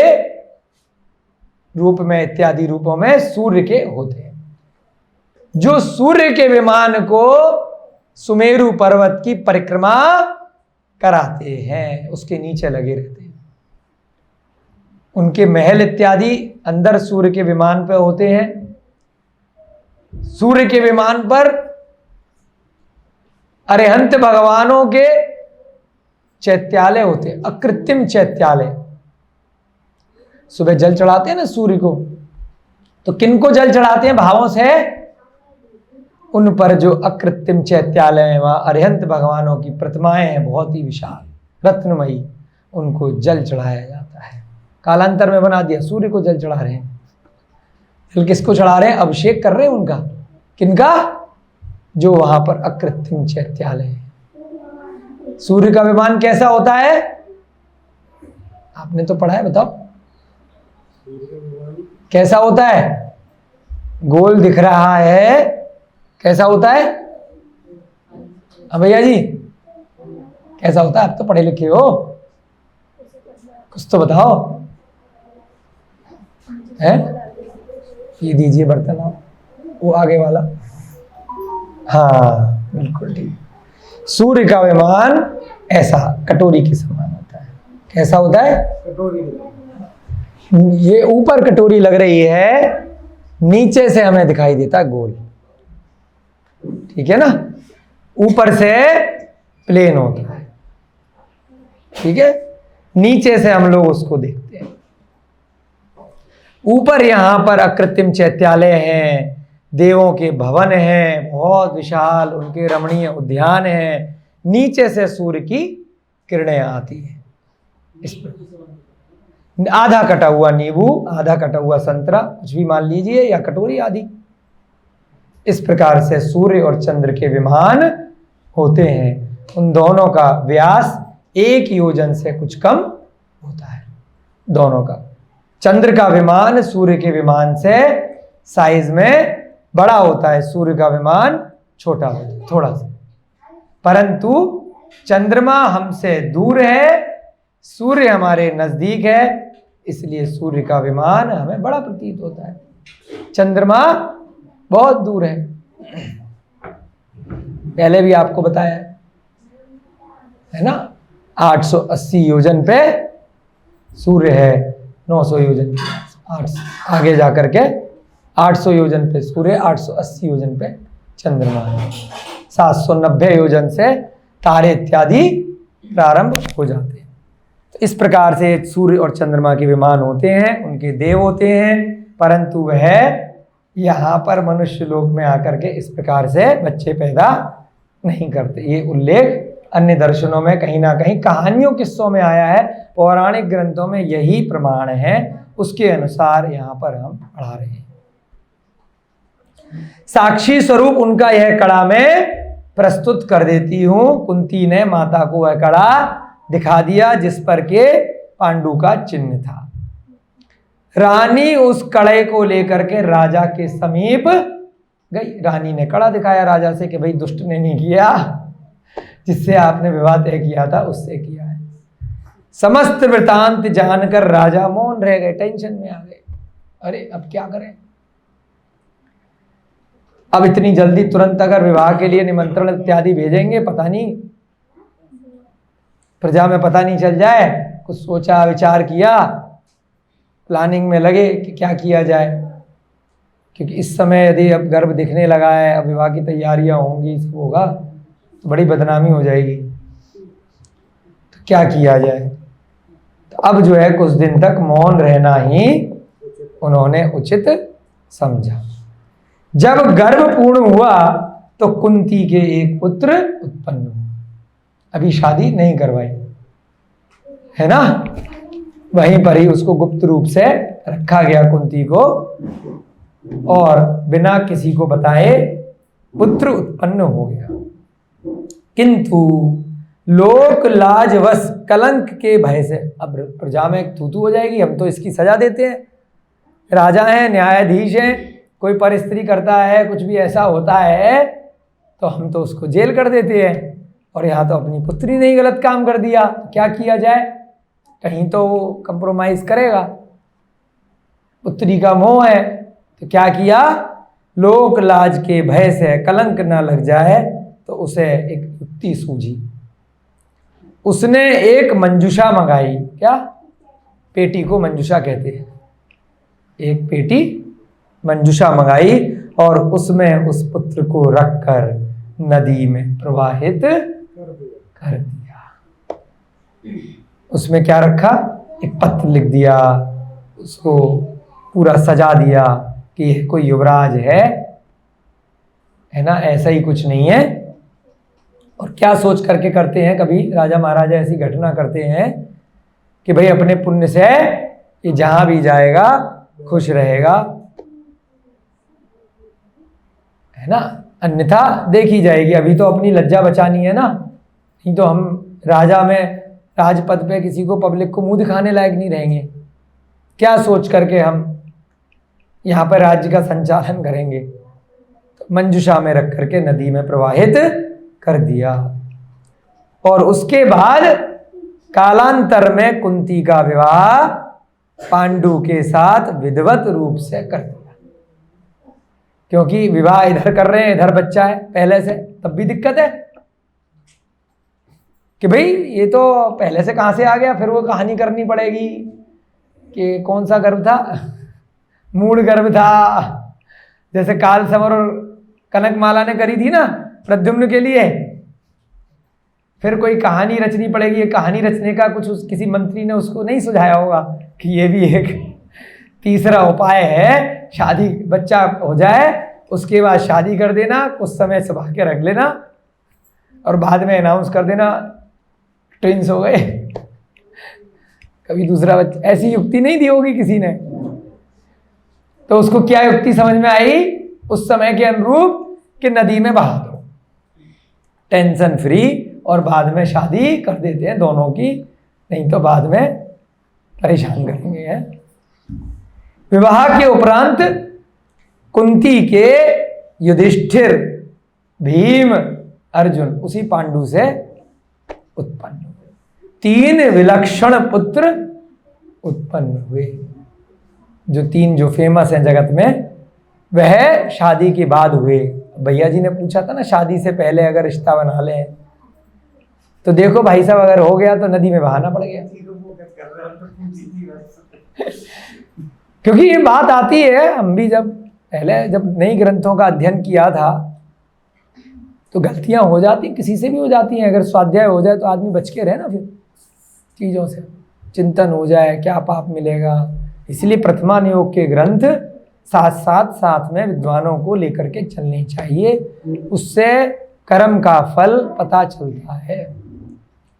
रूप में, इत्यादि रूपों में सूर्य के होते हैं, जो सूर्य के विमान को सुमेरु पर्वत की परिक्रमा कराते हैं, उसके नीचे लगे रहते हैं। उनके महल इत्यादि अंदर सूर्य के विमान पे होते हैं। सूर्य के विमान पर अरिहंत भगवानों के चैत्यालय होते हैं, अकृत्रिम चैत्यालय। सुबह जल चढ़ाते हैं ना सूर्य को, तो किनको जल चढ़ाते हैं? भावों से। उन पर जो अकृत्रिम चैत्यालय है, वहां अरिहंत भगवानों की प्रतिमाएं हैं, बहुत ही विशाल रत्नमयी, उनको जल चढ़ाया जाता है। कालांतर में बना दिया, सूर्य को जल चढ़ा रहे हैं। जल किसको चढ़ा रहे हैं? अभिषेक कर रहे हैं उनका। किनका? जो वहां पर अकृत्रिम चैत्यालय है। सूर्य का विमान कैसा होता है? आपने तो पढ़ा है, बताओ कैसा होता है? गोल दिख रहा है, कैसा होता है? हाँ भैया जी, कैसा होता है? आप तो पढ़े लिखे हो, कुछ तो बताओ। है ये दीजिए बर्तन, आप वो आगे वाला। हाँ बिल्कुल ठीक। सूर्य का विमान ऐसा कटोरी के समान होता है। कैसा होता है? कटोरी। ये ऊपर कटोरी लग रही है, नीचे से हमें दिखाई देता है गोल। ठीक है ना? ऊपर से प्लेन होता है, ठीक है, नीचे से हम लोग उसको देखते हैं। ऊपर यहां पर अकृत्रिम चैत्यालय हैं, देवों के भवन हैं, बहुत विशाल उनके रमणीय उद्यान हैं। नीचे से सूर्य की किरणें आती हैं। इस पर आधा कटा हुआ नींबू, आधा कटा हुआ संतरा, कुछ भी मान लीजिए, या कटोरी आदि। इस प्रकार से सूर्य और चंद्र के विमान होते हैं। उन दोनों का व्यास 1 योजन से कुछ कम होता है, दोनों का। चंद्र का विमान सूर्य के विमान से साइज में बड़ा होता है, सूर्य का विमान छोटा होता है थोड़ा सा। परंतु चंद्रमा हमसे दूर है, सूर्य हमारे नजदीक है, इसलिए सूर्य का विमान हमें बड़ा प्रतीत होता है, चंद्रमा बहुत दूर है। पहले भी आपको बताया है ना, 880 योजन पे सूर्य है, 900 योजन पे आगे जाकर के 800 योजन पे सूर्य, 880 योजन पे चंद्रमा है। 790 योजन से तारे इत्यादि प्रारंभ हो जाते हैं। तो इस प्रकार से सूर्य और चंद्रमा के विमान होते हैं, उनके देव होते हैं, परंतु वह यहाँ पर मनुष्य लोक में आकर के इस प्रकार से बच्चे पैदा नहीं करते। ये उल्लेख अन्य दर्शनों में कहीं ना कहीं कहानियों किस्सों में आया है, पौराणिक ग्रंथों में यही प्रमाण है, उसके अनुसार यहाँ पर हम पढ़ा रहे हैं। साक्षी स्वरूप उनका यह कड़ा मैं प्रस्तुत कर देती हूं। कुंती ने माता को वह कड़ा दिखा दिया जिस पर के पांडु का चिन्ह था। रानी उस कड़े को लेकर के राजा के समीप गई। रानी ने कड़ा दिखाया राजा से कि भाई दुष्ट ने नहीं किया, जिससे आपने विवाह तय किया था उससे किया है। समस्त वृतांत जानकर राजा मौन रह गए, टेंशन में आ गए। अरे अब क्या करें, अब इतनी जल्दी तुरंत अगर विवाह के लिए निमंत्रण इत्यादि भेजेंगे, पता नहीं प्रजा में पता नहीं चल जाए। कुछ सोचा विचार किया, प्लानिंग में लगे कि क्या किया जाए, क्योंकि इस समय यदि अब गर्भ दिखने लगा है, अब विवाह की तैयारियां होंगी, सब होगा तो बड़ी बदनामी हो जाएगी, तो क्या किया जाए। तो अब जो है कुछ दिन तक मौन रहना ही उन्होंने उचित समझा। जब गर्भ पूर्ण हुआ तो कुंती के एक पुत्र उत्पन्न हुआ। अभी शादी नहीं करवाई है ना, वहीं पर ही उसको गुप्त रूप से रखा गया कुंती को, और बिना किसी को बताए पुत्र उत्पन्न हो गया। किंतु लोक लाजवश कलंक के भय से, अब प्रजा में एक थूथू हो जाएगी, हम तो इसकी सजा देते हैं, राजा हैं, न्यायाधीश हैं, कोई परस्त्री करता है, कुछ भी ऐसा होता है तो हम तो उसको जेल कर देते हैं, और यहाँ तो अपनी पुत्री ने ही गलत काम कर दिया, तो क्या किया जाए, कहीं तो वो कंप्रोमाइज करेगा, पुत्री का मोह है। तो क्या किया, लोक लाज के भय से कलंक ना लग जाए तो उसे एक युक्ति सूझी। उसने एक मंजूषा मंगाई। क्या? पेटी को मंजूषा कहते हैं। एक पेटी मंजूषा मंगाई और उसमें उस पुत्र को रखकर नदी में प्रवाहित कर दिया। उसमें क्या रखा, एक पत्र लिख दिया, उसको पूरा सजा दिया कि यह कोई युवराज है ना, ऐसा ही कुछ नहीं है। और क्या सोच करके करते हैं, कभी राजा महाराजा ऐसी घटना करते हैं कि भाई अपने पुण्य से ये जहां भी जाएगा खुश रहेगा, है ना, अन्यथा देखी जाएगी। अभी तो अपनी लज्जा बचानी है ना, नहीं तो हम राजा में राजपद पे किसी को, पब्लिक को मुंह दिखाने लायक नहीं रहेंगे। क्या सोच करके हम यहाँ पर राज्य का संचालन करेंगे, तो मंजुषा में रख करके नदी में प्रवाहित कर दिया। और उसके बाद कालांतर में कुंती का विवाह पांडु के साथ विधिवत रूप से कर दिया। क्योंकि विवाह इधर कर रहे हैं, इधर बच्चा है पहले से, तब भी दिक्कत है कि भाई ये तो पहले से कहां से आ गया। फिर वो कहानी करनी पड़ेगी कि कौन सा गर्भ था, मूल गर्भ था, जैसे काल समर और कनकमाला ने करी थी ना प्रद्युम्न के लिए। फिर कोई कहानी रचनी पड़ेगी। ये कहानी रचने का कुछ किसी मंत्री ने उसको नहीं सुझाया होगा कि ये भी एक तीसरा उपाय है, शादी बच्चा हो जाए उसके बाद शादी कर देना, कुछ समय सुभा के रख लेना और बाद में अनाउंस कर देना ट्विंस हो गए। कभी दूसरा बच्चा, ऐसी युक्ति नहीं दी होगी किसी ने। तो उसको क्या युक्ति समझ में आई उस समय के अनुरूप कि नदी में बहा दो, टेंशन फ्री, और बाद में शादी कर देते हैं दोनों की, नहीं तो बाद में परेशान करेंगे। विवाह के उपरांत कुंती के युधिष्ठिर, भीम, अर्जुन उसी पांडु से उत्पन्न हुए। 3 विलक्षण पुत्र उत्पन्न हुए। जो 3 जो फेमस हैं जगत में, वह शादी के बाद हुए। भैया जी ने पूछा था ना, शादी से पहले अगर रिश्ता बना लें तो देखो भाई साहब, अगर हो गया तो नदी में बहाना पड़ गया। क्योंकि ये बात आती है, हम भी जब नई ग्रंथों का अध्ययन किया था तो गलतियां हो जाती, किसी से भी हो जाती हैं। अगर स्वाध्याय हो जाए तो आदमी बच के रहे ना फिर चीज़ों से, चिंतन हो जाए क्या पाप मिलेगा। इसलिए प्रथमा नियोग के ग्रंथ साथ में विद्वानों को लेकर के चलने चाहिए, उससे कर्म का फल पता चलता है।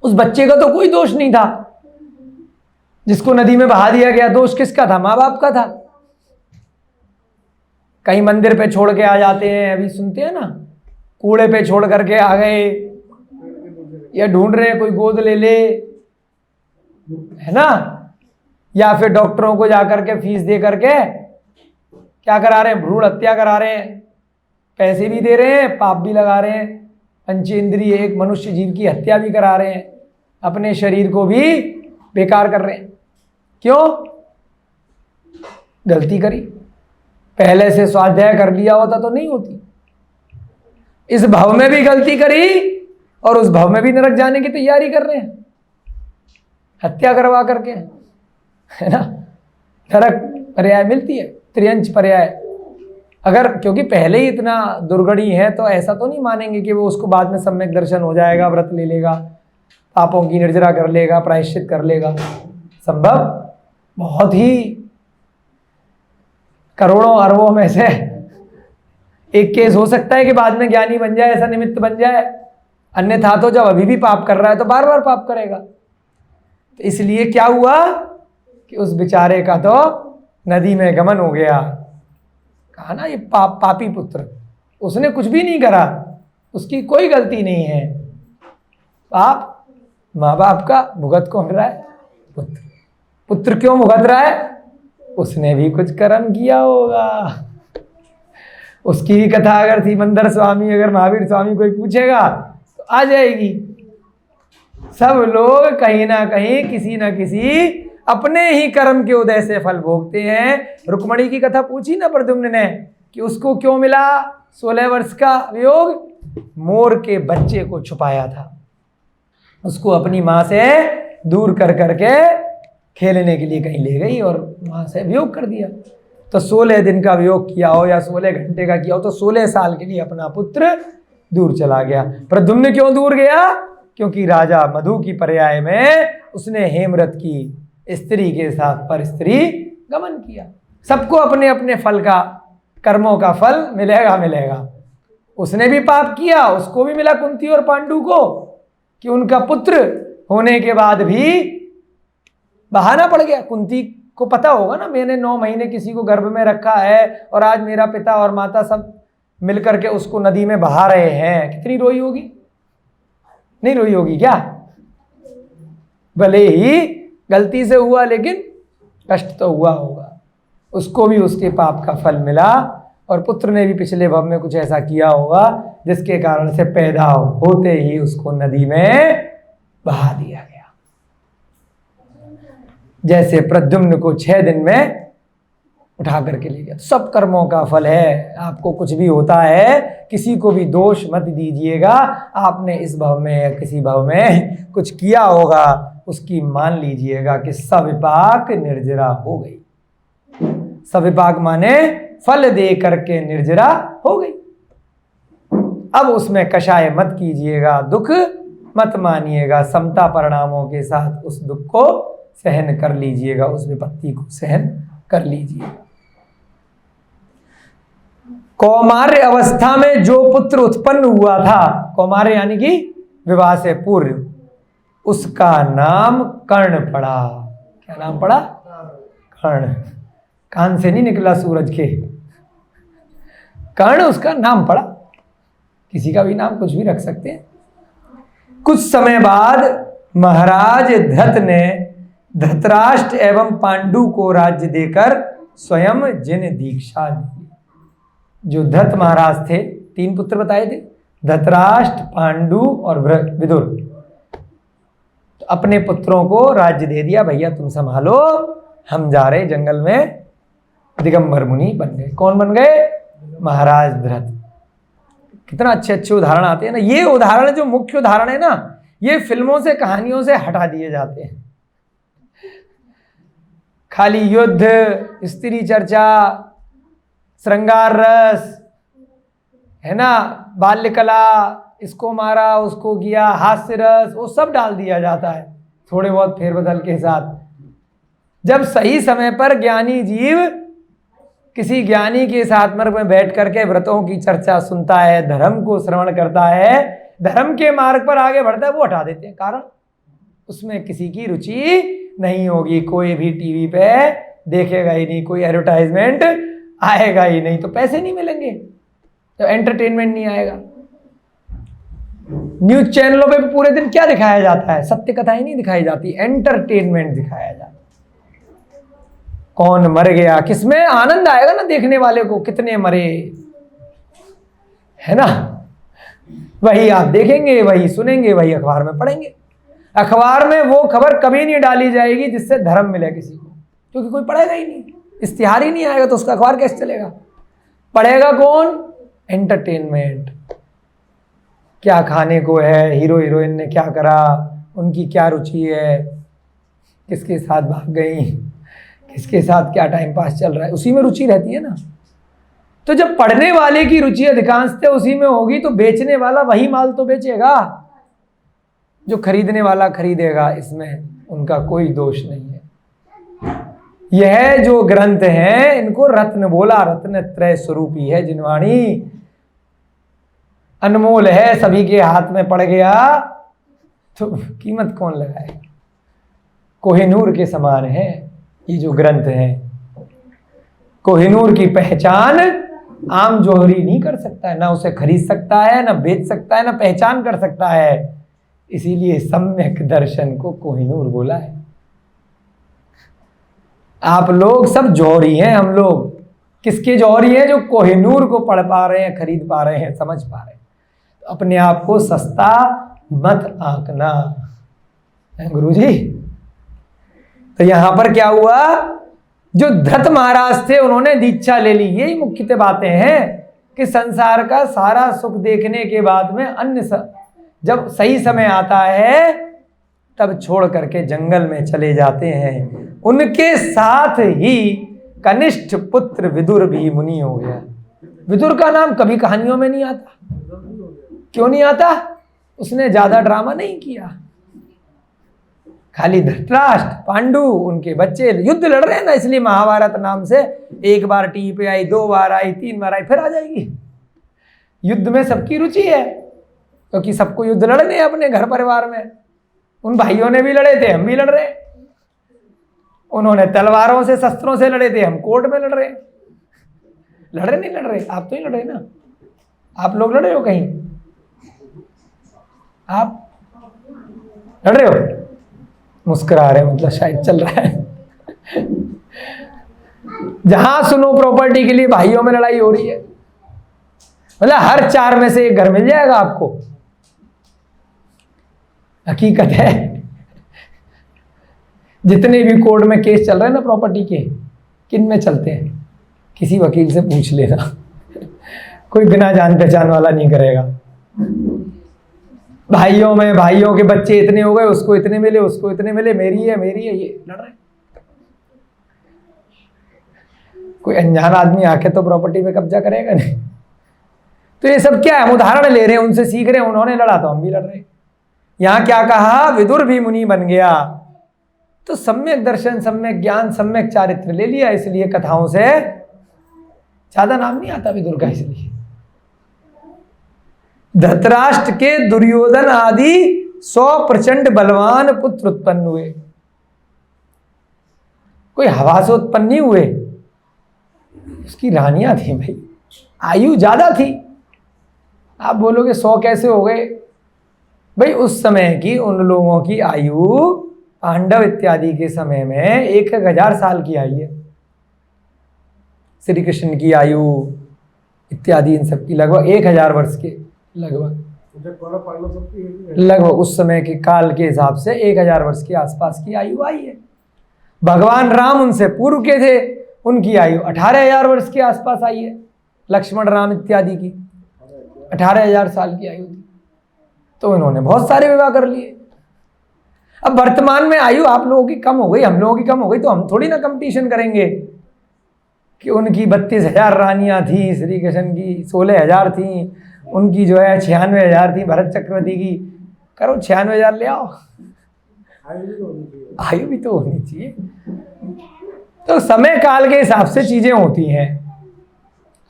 उस बच्चे का तो कोई दोष नहीं था जिसको नदी में बहा दिया गया। दोष किसका था? माँ बाप का था। कहीं मंदिर पे छोड़ के आ जाते हैं, अभी सुनते हैं ना, कूड़े पे छोड़ करके आ गए, या ढूंढ रहे हैं कोई गोद ले ले, है ना, या फिर डॉक्टरों को जाकर के फीस दे करके क्या करा रहे हैं, भ्रूण हत्या करा रहे हैं, पैसे भी दे रहे हैं, पाप भी लगा रहे हैं, पंचेंद्रिय एक मनुष्य जीव की हत्या भी करा रहे हैं, अपने शरीर को भी बेकार कर रहे हैं। क्यों? गलती करी। पहले से स्वाध्याय कर लिया होता तो नहीं होती। इस भाव में भी गलती करी और उस भाव में भी नरक जाने की तैयारी कर रहे हैं, हत्या करवा करके, है ना। नरक पर्याय मिलती है, त्रियंच पर्याय। अगर क्योंकि पहले ही इतना दुर्गणी है तो ऐसा तो नहीं मानेंगे कि वो उसको बाद में सम्यक दर्शन हो जाएगा, व्रत ले लेगा, पापों की निर्जरा कर लेगा, प्रायश्चित कर लेगा। संभव बहुत ही करोड़ों अरबों में से एक केस हो सकता है कि बाद में ज्ञानी बन जाए, ऐसा निमित्त बन जाए। अन्यथा तो जब अभी भी पाप कर रहा है तो बार बार पाप करेगा। तो इसलिए क्या हुआ कि उस बेचारे का तो नदी में गमन हो गया। कहा ना, ये पापी पुत्र, उसने कुछ भी नहीं करा, उसकी कोई गलती नहीं है। पाप माँ बाप का भुगत कौन रहा है? पुत्र क्यों भुगत रहा है? उसने भी कुछ कर्म किया होगा। उसकी भी कथा अगर सिमंदर स्वामी, अगर महावीर स्वामी कोई पूछेगा तो आ जाएगी। सब लोग कहीं ना कहीं किसी ना किसी अपने ही कर्म के उदय से फल भोगते हैं। रुक्मणी की कथा पूछी ना प्रद्युम्न ने कि उसको क्यों मिला 16 वर्ष का वियोग? मोर के बच्चे को छुपाया था, उसको अपनी माँ से दूर कर करके खेलने के लिए कहीं ले गई और वहां से वियोग कर दिया। तो 16 दिन का वियोग किया हो या 16 घंटे का किया हो तो 16 साल के लिए अपना पुत्र दूर चला गया। प्रद्युम्न क्यों दूर गया? क्योंकि राजा मधु की पर्याय में उसने हेमरथ की स्त्री के साथ पर स्त्री गमन किया। सबको अपने अपने फल का, कर्मों का फल मिलेगा। उसने भी पाप किया, उसको भी मिला कुंती और पांडु को कि उनका पुत्र होने के बाद भी बहाना पड़ गया। कुंती को पता होगा ना, मैंने 9 महीने किसी को गर्भ में रखा है और आज मेरा पिता और माता सब मिलकर के उसको नदी में बहा रहे हैं। कितनी रोई होगी? नहीं रोई होगी क्या? भले ही गलती से हुआ लेकिन कष्ट तो हुआ होगा। उसको भी उसके पाप का फल मिला और पुत्र ने भी पिछले भव में कुछ ऐसा किया होगा जिसके कारण से पैदा होते ही उसको नदी में बहा दिया गया। जैसे प्रद्युम्न को 6 दिन में उठा करके ले गया। तो सब कर्मों का फल है। आपको कुछ भी होता है, किसी को भी दोष मत दीजिएगा। आपने इस भव में या किसी भव में कुछ किया होगा, उसकी मान लीजिएगा कि सविपाक निर्जरा हो गई। सविपाक माने फल दे करके निर्जरा हो गई। अब उसमें कषाय मत कीजिएगा, दुख मत मानिएगा, समता परिणामों के साथ उस दुख को सहन कर लीजिएगा, उस विपत्ति को सहन कर लीजिएगा। कौमार्य अवस्था में जो पुत्र उत्पन्न हुआ था, कौमार्य यानी कि विवाह से पूर्व, उसका नाम कर्ण पड़ा। क्या नाम पड़ा? कर्ण। कान से नहीं निकला सूरज के, कर्ण उसका नाम पड़ा। किसी का भी नाम कुछ भी रख सकते हैं। कुछ समय बाद महाराज धृत ने धृतराष्ट्र एवं पांडु को राज्य देकर स्वयं जिन दीक्षा दी। जो धृत महाराज थे, 3 पुत्र बताए थे, धृतराष्ट्र, पांडु और विदुर। तो अपने पुत्रों को राज्य दे दिया, भैया तुम संभालो, हम जा रहे जंगल में। दिगंबर मुनि बन गए। कौन बन गए? महाराज धृत। कितना अच्छे अच्छे उदाहरण आते हैं ना। ये उदाहरण जो मुख्य उदाहरण है ना, ये फिल्मों से, कहानियों से हटा दिए जाते हैं। खाली युद्ध, स्त्री चर्चा, श्रृंगार रस, है ना, बाल्य कला, इसको मारा उसको किया, हास्य रस, वो सब डाल दिया जाता है थोड़े बहुत फेरबदल के साथ। जब सही समय पर ज्ञानी जीव किसी ज्ञानी के साथ में बैठ करके व्रतों की चर्चा सुनता है, धर्म को श्रवण करता है, धर्म के मार्ग पर आगे बढ़ता है, वो हटा देते हैं। कारण उसमें किसी की रुचि नहीं होगी, कोई भी टीवी पे देखेगा ही नहीं, कोई एडवर्टाइजमेंट आएगा ही नहीं, तो पैसे नहीं मिलेंगे, तो एंटरटेनमेंट नहीं आएगा। न्यूज चैनलों पे पूरे दिन क्या दिखाया जाता है? सत्य कथाएं नहीं दिखाई जाती, एंटरटेनमेंट दिखाया जाता है। कौन मर गया, किसमें आनंद आएगा ना देखने वाले को, कितने मरे, है ना, वही आप देखेंगे, वही सुनेंगे, वही अखबार में पढ़ेंगे। अखबार में वो खबर कभी नहीं डाली जाएगी जिससे धर्म मिले किसी को, क्योंकि कोई पढ़ेगा ही नहीं, इश्तिहार ही नहीं आएगा, तो उसका अखबार कैसे चलेगा? पढ़ेगा कौन? एंटरटेनमेंट। क्या खाने को है, हीरो हीरोइन ने क्या करा, उनकी क्या रुचि है, किसके साथ भाग गई, किसके साथ क्या टाइम पास चल रहा है, उसी में रुचि रहती है ना। तो जब पढ़ने वाले की रुचि अधिकांशतः उसी में होगी, तो बेचने वाला वही माल तो बेचेगा, जो खरीदने वाला खरीदेगा, इसमें उनका कोई दोष नहीं है। यह जो ग्रंथ है, इनको रत्न बोला, रत्न त्रय स्वरूपी है जिनवाणी, अनमोल है, सभी के हाथ में पड़ गया तो कीमत कौन लगाएगा? कोहिनूर के समान है ये जो ग्रंथ है। कोहिनूर की पहचान आम जौहरी नहीं कर सकता है, ना उसे खरीद सकता है, ना बेच सकता है, ना पहचान कर सकता है। इसीलिए सम्यक दर्शन को कोहिनूर बोला है। आप लोग सब जौहरी हैं, हम लोग किसके जौहरी हैं? जो कोहिनूर को पढ़ पा रहे हैं, खरीद पा रहे हैं, समझ पा रहे हैं। तो अपने आप को सस्ता मत आंकना गुरुजी। तो यहां पर क्या हुआ? जो धृत महाराज थे उन्होंने दीक्षा ले ली। यही मुख्य बातें हैं कि संसार का सारा सुख देखने के बाद में अन्य जब सही समय आता है तब छोड़ करके जंगल में चले जाते हैं। उनके साथ ही कनिष्ठ पुत्र विदुर भी मुनि हो गया। विदुर का नाम कभी कहानियों में नहीं आता। क्यों नहीं आता? उसने ज्यादा ड्रामा नहीं किया। खाली धृतराष्ट्र, पांडु, उनके बच्चे युद्ध लड़ रहे हैं ना, इसलिए महाभारत नाम से एक बार टीवी पे आई, 2 बार आई, 3 बार आई, फिर आ जाएगी। युद्ध में सबकी रुचि है, क्योंकि सबको युद्ध लड़ने हैं अपने घर परिवार में। उन भाइयों ने भी लड़े थे, हम भी लड़ रहे हैं। उन्होंने तलवारों से, शस्त्रों से लड़े थे, हम कोर्ट में लड़ रहे हैं। लड़ रहे नहीं लड़ रहे? आप तो ही लड़ रहे ना। आप लोग लड़ रहे हो कहीं? आप लड़ रहे हो? मुस्कुरा रहे, मतलब शायद चल रहा है। जहां सुनो प्रॉपर्टी के लिए भाइयों में लड़ाई हो रही है। मतलब हर 4 में से 1 घर मिल जाएगा आपको, हकीकत है। जितने भी कोर्ट में केस चल रहे हैं ना प्रॉपर्टी के, किन में चलते हैं? किसी वकील से पूछ लेना, कोई बिना जान पहचान वाला नहीं करेगा। भाइयों में, भाइयों के बच्चे इतने हो गए, उसको इतने मिले, उसको इतने मिले, मेरी है, ये लड़ रहे। कोई अनजान आदमी आके तो प्रॉपर्टी पे कब्जा करेगा नहीं। तो ये सब क्या है? हम उदाहरण ले रहे हैं, उनसे सीख रहे हैं। उन्होंने लड़ा तो हम भी लड़ रहे हैं। यहां क्या कहा? विदुर भी मुनि बन गया, तो सम्यक दर्शन, सम्यक ज्ञान, सम्यक चारित्र ले लिया, इसलिए कथाओं से ज्यादा नाम नहीं आता विदुर का। इसलिए धृतराष्ट्र के दुर्योधन आदि 100 प्रचंड बलवान पुत्र उत्पन्न हुए, कोई हवा से उत्पन्न नहीं हुए। उसकी रानियां थी भाई, आयु ज्यादा थी। आप बोलोगे 100 कैसे हो गए? भाई उस समय की उन लोगों की आयु पांडव इत्यादि के समय में 1000 साल की आई है। श्री कृष्ण की आयु इत्यादि इन सब की लगभग 1000 वर्ष के लगभग उस समय के काल के हिसाब से 1000 वर्ष के आसपास की आयु आई है। भगवान राम उनसे पूर्व के थे, उनकी आयु 18,000 वर्ष के आसपास आई है। लक्ष्मण राम इत्यादि की 18,000 साल की आयु थी। तो इन्होंने बहुत सारे विवाह कर लिए। अब वर्तमान में आयु आप लोगों की कम हो गई, हम लोगों की कम हो गई, तो हम थोड़ी ना कंपटीशन करेंगे कि उनकी 32,000 रानियां थी, श्री कृष्ण की 16,000 थी, उनकी जो है 96,000 थी, भरत चक्रवर्ती की। करो 96,000 ले आओ, आयु भी तो होनी चाहिए। तो समय काल के हिसाब से चीजें होती हैं।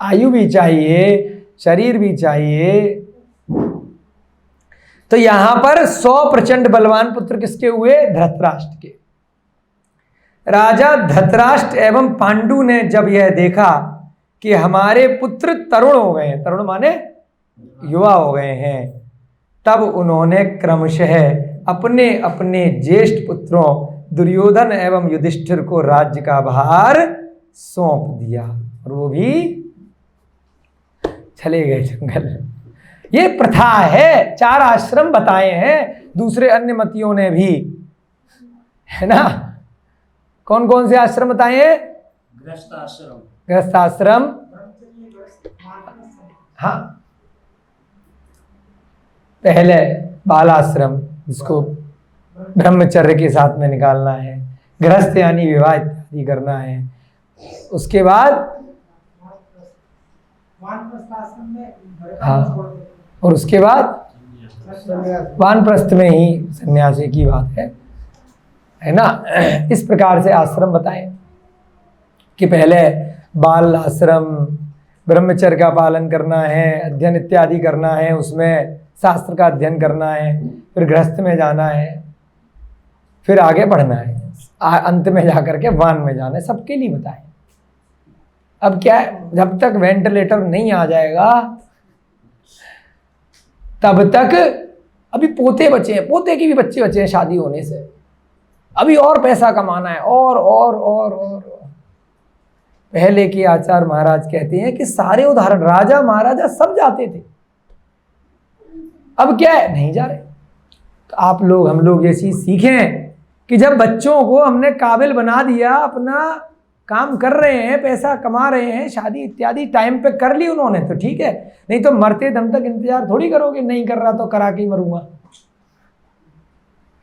आयु भी चाहिए, शरीर भी चाहिए। तो यहां पर 100 प्रचंड बलवान पुत्र किसके हुए? धृतराष्ट्र के। राजा धृतराष्ट्र एवं पांडु ने जब यह देखा कि हमारे पुत्र तरुण हो गए हैं, तरुण माने युवा हो गए हैं, तब उन्होंने क्रमशः अपने अपने ज्येष्ठ पुत्रों दुर्योधन एवं युधिष्ठिर को राज्य का भार सौंप दिया, और वो भी चले गए जंगल। ये प्रथा है, 4 आश्रम बताए हैं, दूसरे अन्य मतियों ने भी, है ना। कौन कौन से आश्रम बताए हैं? गृहस्थ आश्रम, हाँ, पहले बाल आश्रम जिसको ब्रह्मचर्य के साथ में निकालना है, गृहस्थ यानी विवाह इत्यादि करना है। उसके बाद हाँ, और उसके बाद वानप्रस्थ में ही सन्यासी की बात है ना। इस प्रकार से आश्रम बताएं कि पहले बाल आश्रम, ब्रह्मचर्य का पालन करना है, अध्ययन इत्यादि करना है, उसमें शास्त्र का अध्ययन करना है, फिर गृहस्थ में जाना है, फिर आगे बढ़ना है, अंत में जाकर के वान में जाना है। सबके लिए बताएं। अब क्या है, जब तक वेंटिलेटर नहीं आ जाएगा तब तक, अभी पोते बचे हैं, पोते की भी बच्चे बचे हैं शादी होने से, अभी और पैसा कमाना है, और। पहले के आचार्य महाराज कहते हैं कि सारे उदाहरण, राजा महाराजा सब जाते थे, अब क्या है, नहीं जा रहे। तो आप लोग, हम लोग ये चीज सीखें कि जब बच्चों को हमने काबिल बना दिया, अपना काम कर रहे हैं, पैसा कमा रहे हैं, शादी इत्यादि टाइम पे कर ली उन्होंने, तो ठीक है, नहीं तो मरते दम तक इंतजार थोड़ी करोगे, नहीं कर रहा तो करा के ही मरूंगा,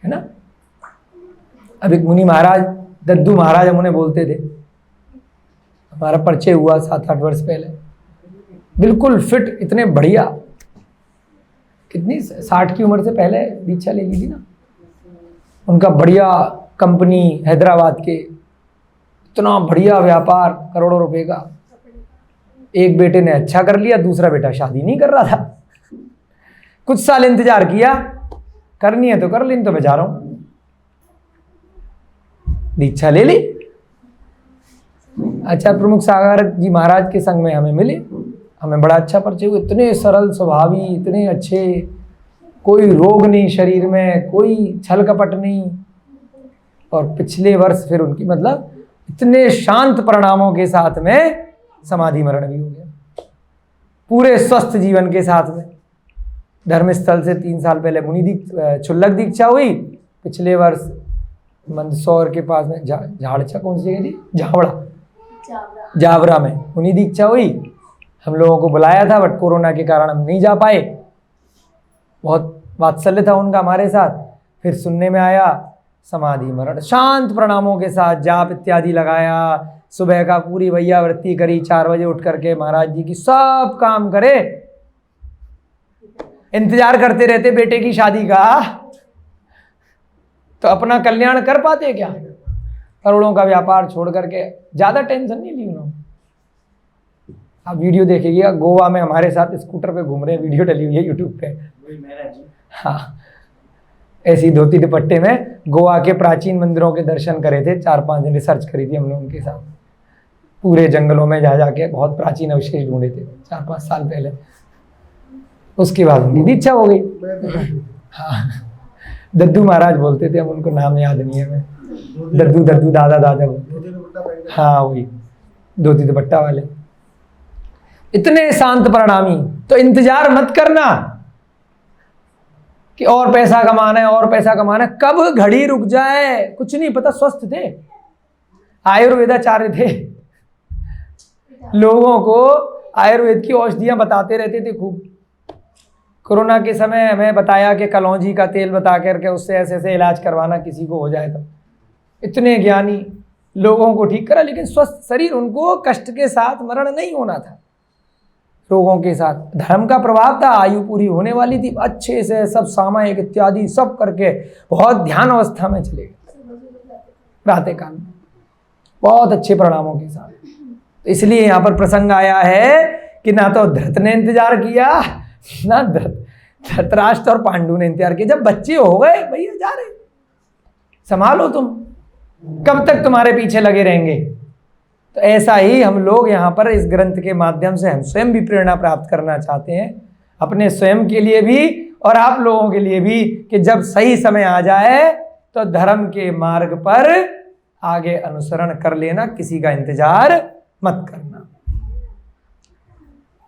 है ना। अब एक मुनि महाराज, दद्दू महाराज, हम उन्हें बोलते थे, हमारा परिचय हुआ 7-8 वर्ष पहले, बिल्कुल फिट, इतने बढ़िया, कितनी 60 की उम्र से पहले दीक्षा ले ली थी ना। उनका बढ़िया कंपनी हैदराबाद के, इतना बढ़िया व्यापार, करोड़ों रुपए का। एक बेटे ने अच्छा कर लिया, दूसरा बेटा शादी नहीं कर रहा था। कुछ साल इंतजार किया, करनी है तो कर ली, तो मैं जा रहा हूं। दीक्षा ले ली। अच्छा, प्रमुख सागर जी महाराज के संग में हमें मिले, हमें बड़ा अच्छा परिचय हुआ। इतने सरल स्वभावी, इतने अच्छे, कोई रोग नहीं शरीर में, कोई छल कपट नहीं। और पिछले वर्ष फिर उनकी, मतलब इतने शांत परिणामों के साथ में समाधि मरण भी हो गया, पूरे स्वस्थ जीवन के साथ में। धर्मस्थल से 3 साल पहले क्षुल्लक दीक्षा हुई, पिछले वर्ष मंदसौर के पास में झाड़चा कौन सी जगह थी, जावरा में मुनि दीक्षा हुई। हम लोगों को बुलाया था बट कोरोना के कारण हम नहीं जा पाए। बहुत वात्सल्य था उनका हमारे साथ। फिर सुनने में आया समाधि मरण, शांत प्रणामों के साथ जाप इत्यादि लगाया, सुबह का पूरी वैयावृत्ति करी, 4 बजे उठ करके महाराज जी की सब काम करे, इंतजार करते रहते बेटे की शादी का, तो अपना कल्याण कर पाते क्या? करोड़ों का व्यापार छोड़ करके ज्यादा टेंशन नहीं ली उन्होंने। आप वीडियो देखिएगा, गोवा में हमारे साथ स्कूटर पे घूम रहे हैं, वीडियो डली हुई है यूट्यूब पे। हाँ, ऐसी धोती दुपट्टे में गोवा के प्राचीन मंदिरों के दर्शन करे थे। 4-5 दिन रिसर्च करी थी हम लोग उनके साथ, पूरे जंगलों में जा जाके बहुत प्राचीन अवशेष ढूंढे थे 4-5 साल पहले। उसके बाद उनकी दीक्षा हो गई। हाँ, दद्दू महाराज बोलते थे, हम उनको नाम याद नहीं है हमें, दद्दू दादा बोलते। हाँ, वही धोती दुपट्टा वाले, इतने शांत परिणामी। तो इंतजार मत करना कि और पैसा कमाना है और पैसा कमाना है, कब घड़ी रुक जाए कुछ नहीं पता। स्वस्थ थे, आयुर्वेदाचार्य थे, लोगों को आयुर्वेद की औषधियां बताते रहते थे खूब। कोरोना के समय हमें बताया कि कलौंजी का तेल बता करके उससे ऐसे ऐसे इलाज करवाना, किसी को हो जाए तो। इतने ज्ञानी लोगों को ठीक करा, लेकिन स्वस्थ शरीर, उनको कष्ट के साथ मरण नहीं होना था, रोगों के साथ। धर्म का प्रभाव था, आयु पूरी होने वाली थी, अच्छे से सब सामायिक इत्यादि सब करके बहुत ध्यान अवस्था में चले गए प्रातः काल में, बहुत अच्छे परिणामों के साथ। तो इसलिए यहाँ पर प्रसंग आया है कि ना तो धृत ने इंतजार किया, ना धृतराष्ट्र और पांडु ने इंतजार किया। जब बच्चे हो गए भैया जा रहे, संभालो तुम, कब तक तुम्हारे पीछे लगे रहेंगे। तो ऐसा ही हम लोग यहाँ पर इस ग्रंथ के माध्यम से हम स्वयं भी प्रेरणा प्राप्त करना चाहते हैं, अपने स्वयं के लिए भी और आप लोगों के लिए भी, कि जब सही समय आ जाए तो धर्म के मार्ग पर आगे अनुसरण कर लेना, किसी का इंतजार मत करना।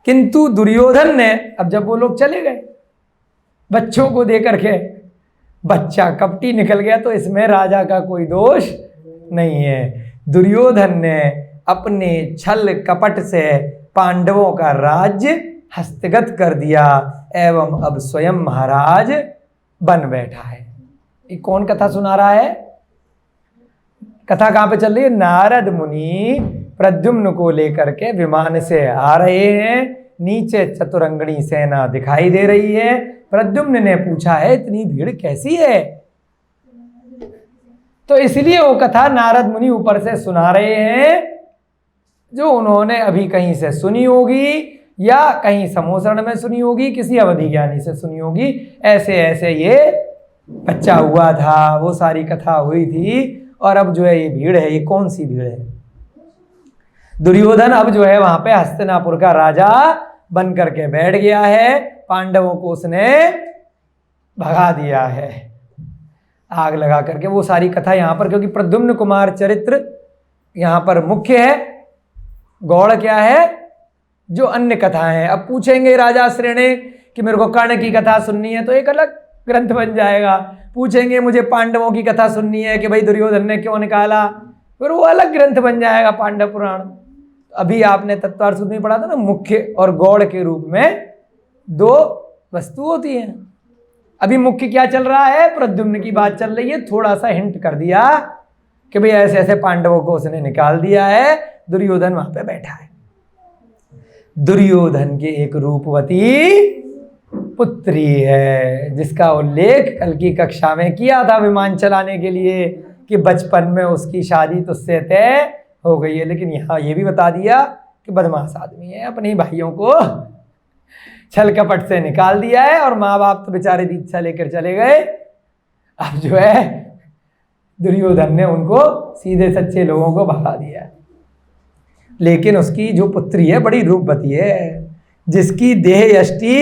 किंतु दुर्योधन ने, अब जब वो लोग चले गए बच्चों को देकर के, बच्चा कपटी निकल गया, तो इसमें राजा का कोई दोष नहीं है। दुर्योधन ने अपने छल कपट से पांडवों का राज्य हस्तगत कर दिया एवं अब स्वयं महाराज बन बैठा है। ये कौन कथा सुना रहा है? कथा कहाँ पे चल रही है? नारद मुनि प्रद्युम्न को लेकर के विमान से आ रहे हैं, नीचे चतुरंगणी सेना दिखाई दे रही है। प्रद्युम्न ने पूछा है इतनी भीड़ कैसी है? तो इसलिए वो कथा नारद मुनि ऊपर से सुना रहे हैं, जो उन्होंने अभी कहीं से सुनी होगी या कहीं समोसरण में सुनी होगी, किसी अवधि ज्ञानी से सुनी होगी। ऐसे ऐसे ये बच्चा हुआ था, वो सारी कथा हुई थी, और अब जो है ये भीड़ है, ये कौन सी भीड़ है? दुर्योधन अब जो है वहां पे हस्तिनापुर का राजा बन करके बैठ गया है, पांडवों को उसने भगा दिया है आग लगा करके। वो सारी कथा यहाँ पर, क्योंकि प्रद्युम्न कुमार चरित्र यहाँ पर मुख्य है, गौड़ क्या है? जो अन्य कथाएं हैं। अब पूछेंगे राजा श्रेणी कि मेरे को कर्ण की कथा सुननी है, तो एक अलग ग्रंथ बन जाएगा। पूछेंगे मुझे पांडवों की कथा सुननी है कि भाई दुर्योधन ने क्यों निकाला, फिर वो अलग ग्रंथ बन जाएगा, पांडव पुराण। अभी आपने तत्वार्थ सूत्र में पढ़ा था ना, मुख्य और गौड़ के रूप में 2 वस्तु होती हैं। अभी मुख्य क्या चल रहा है? प्रद्युम्न की बात चल रही है। थोड़ा सा हिंट कर दिया कि भाई ऐसे ऐसे पांडवों को उसने निकाल दिया है, दुर्योधन वहां पे बैठा है। दुर्योधन के एक रूपवती पुत्री है, जिसका उल्लेख कल की कक्षा में किया था विमान चलाने के लिए, कि बचपन में उसकी शादी तुझसे तय हो गई है। लेकिन यहाँ ये भी बता दिया कि बदमाश आदमी है, अपने ही भाइयों को छल कपट से निकाल दिया है, और माँ बाप तो बेचारे दीक्षा लेकर चले गए। अब जो है दुर्योधन ने उनको सीधे सच्चे लोगों को भगा दिया है। लेकिन उसकी जो पुत्री है बड़ी रूपवती है, जिसकी देह यष्टि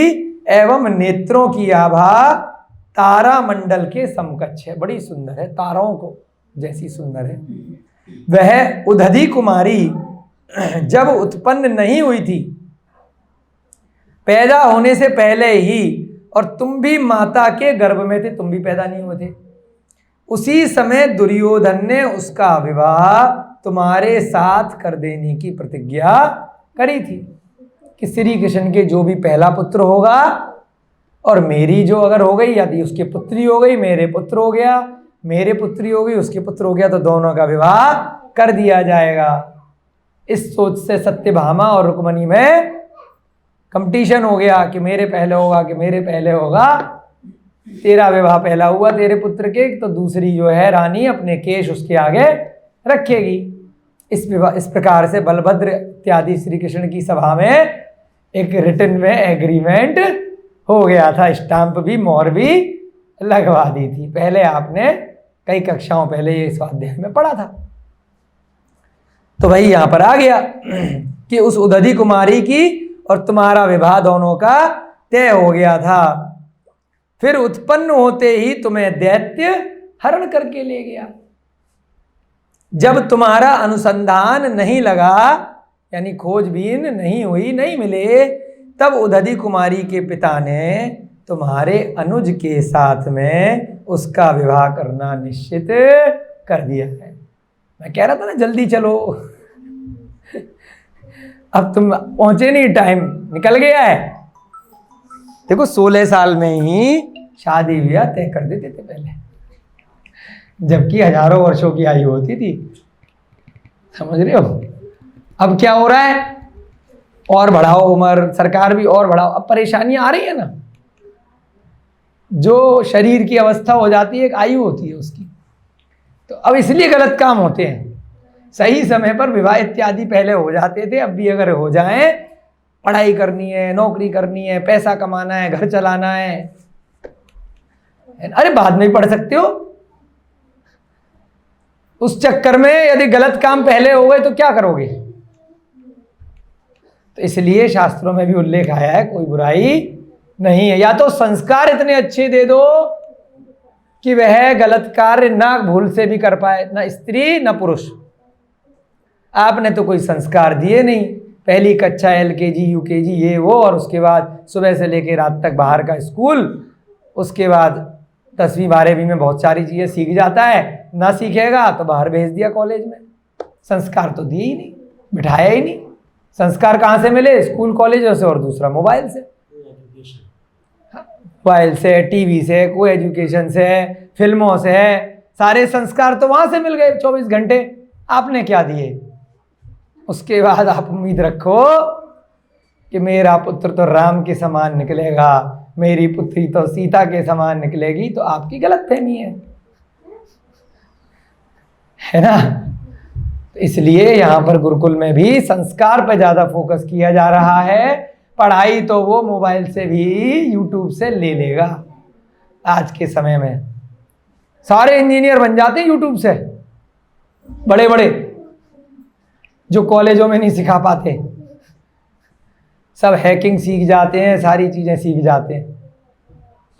एवं नेत्रों की आभा तारा मंडल के समकक्ष है। बड़ी सुंदर है, ताराओं को जैसी सुंदर है। वह उदधि कुमारी जब उत्पन्न नहीं हुई थी, पैदा होने से पहले ही, और तुम भी माता के गर्भ में थे, तुम भी पैदा नहीं हुए थे, उसी समय दुर्योधन ने उसका विवाह तुम्हारे साथ कर देने की प्रतिज्ञा करी थी कि श्री कृष्ण के जो भी पहला पुत्र होगा और मेरी जो अगर हो गई, यदि उसकी पुत्री हो गई, मेरे पुत्र हो गया, मेरे पुत्री हो गई, उसके पुत्र हो गया, तो दोनों का विवाह कर दिया जाएगा। इस सोच से सत्यभामा और रुक्मणी में कंपटीशन हो गया कि मेरे पहले होगा, कि मेरे पहले होगा। तेरा विवाह पहला हुआ तेरे पुत्र के, तो दूसरी जो है रानी अपने केश उसके आगे रखेगी। इस प्रकार से बलभद्र इत्यादि श्री कृष्ण की सभा में एक रिटन में एग्रीमेंट हो गया था, स्टाम्प भी, मोहर भी लगवा दी थी। पहले आपने कई कक्षाओं पहले ये स्वाध्याय में पढ़ा था। तो भाई यहां पर आ गया कि उस उदधि कुमारी की और तुम्हारा विवाह दोनों का तय हो गया था। फिर उत्पन्न होते ही तुम्हें दैत्य हरण करके ले गया। जब तुम्हारा अनुसंधान नहीं लगा, यानी खोजबीन नहीं हुई, नहीं मिले, तब उदधि कुमारी के पिता ने तुम्हारे अनुज के साथ में उसका विवाह करना निश्चित कर दिया है। मैं कह रहा था ना जल्दी चलो, अब तुम पहुंचे नहीं, टाइम निकल गया है। देखो 16 साल में ही शादी ब्याह तय कर देते थे पहले, जबकि हजारों वर्षों की आयु होती थी। समझ रहे हो? अब क्या हो रहा है, और बढ़ाओ उम्र, सरकार भी और बढ़ाओ। अब परेशानियां आ रही है ना, जो शरीर की अवस्था हो जाती है, एक आयु होती है उसकी, तो अब इसलिए गलत काम होते हैं। सही समय पर विवाह इत्यादि पहले हो जाते थे, अब भी अगर हो जाए, पढ़ाई करनी है, नौकरी करनी है, पैसा कमाना है, घर चलाना है, अरे बाद में ही पढ़ सकते हो। उस चक्कर में यदि गलत काम पहले हो गए तो क्या करोगे? तो इसलिए शास्त्रों में भी उल्लेख आया है, कोई बुराई नहीं है। या तो संस्कार इतने अच्छे दे दो कि वह गलत कार्य ना भूल से भी कर पाए, ना स्त्री ना पुरुष। आपने तो कोई संस्कार दिए नहीं, पहली कक्षा LKG UKG ये वो, और उसके बाद सुबह से लेकर रात तक बाहर का स्कूल, उसके बाद 10वीं 12वीं में बहुत सारी चीज़ें सीख जाता है, ना सीखेगा तो बाहर भेज दिया कॉलेज में। संस्कार तो दिए ही नहीं, बिठाया ही नहीं। संस्कार कहाँ से मिले? स्कूल कॉलेजों से, और दूसरा मोबाइल से, मोबाइल से, टीवी से, को एजुकेशन से, फिल्मों से, सारे संस्कार तो वहाँ से मिल गए 24 घंटे। आपने क्या दिए? उसके बाद आप उम्मीद रखो कि मेरा पुत्र तो राम के समान निकलेगा, मेरी पुत्री तो सीता के समान निकलेगी, तो आपकी गलतफहमी है ना? तो इसलिए यहाँ पर गुरुकुल में भी संस्कार पर ज़्यादा फोकस किया जा रहा है। पढ़ाई तो वो मोबाइल से भी, यूट्यूब से ले लेगा। आज के समय में सारे इंजीनियर बन जाते हैं यूट्यूब से, बड़े बड़े, जो कॉलेजों में नहीं सिखा पाते, सब हैकिंग सीख जाते हैं, सारी चीज़ें सीख जाते हैं।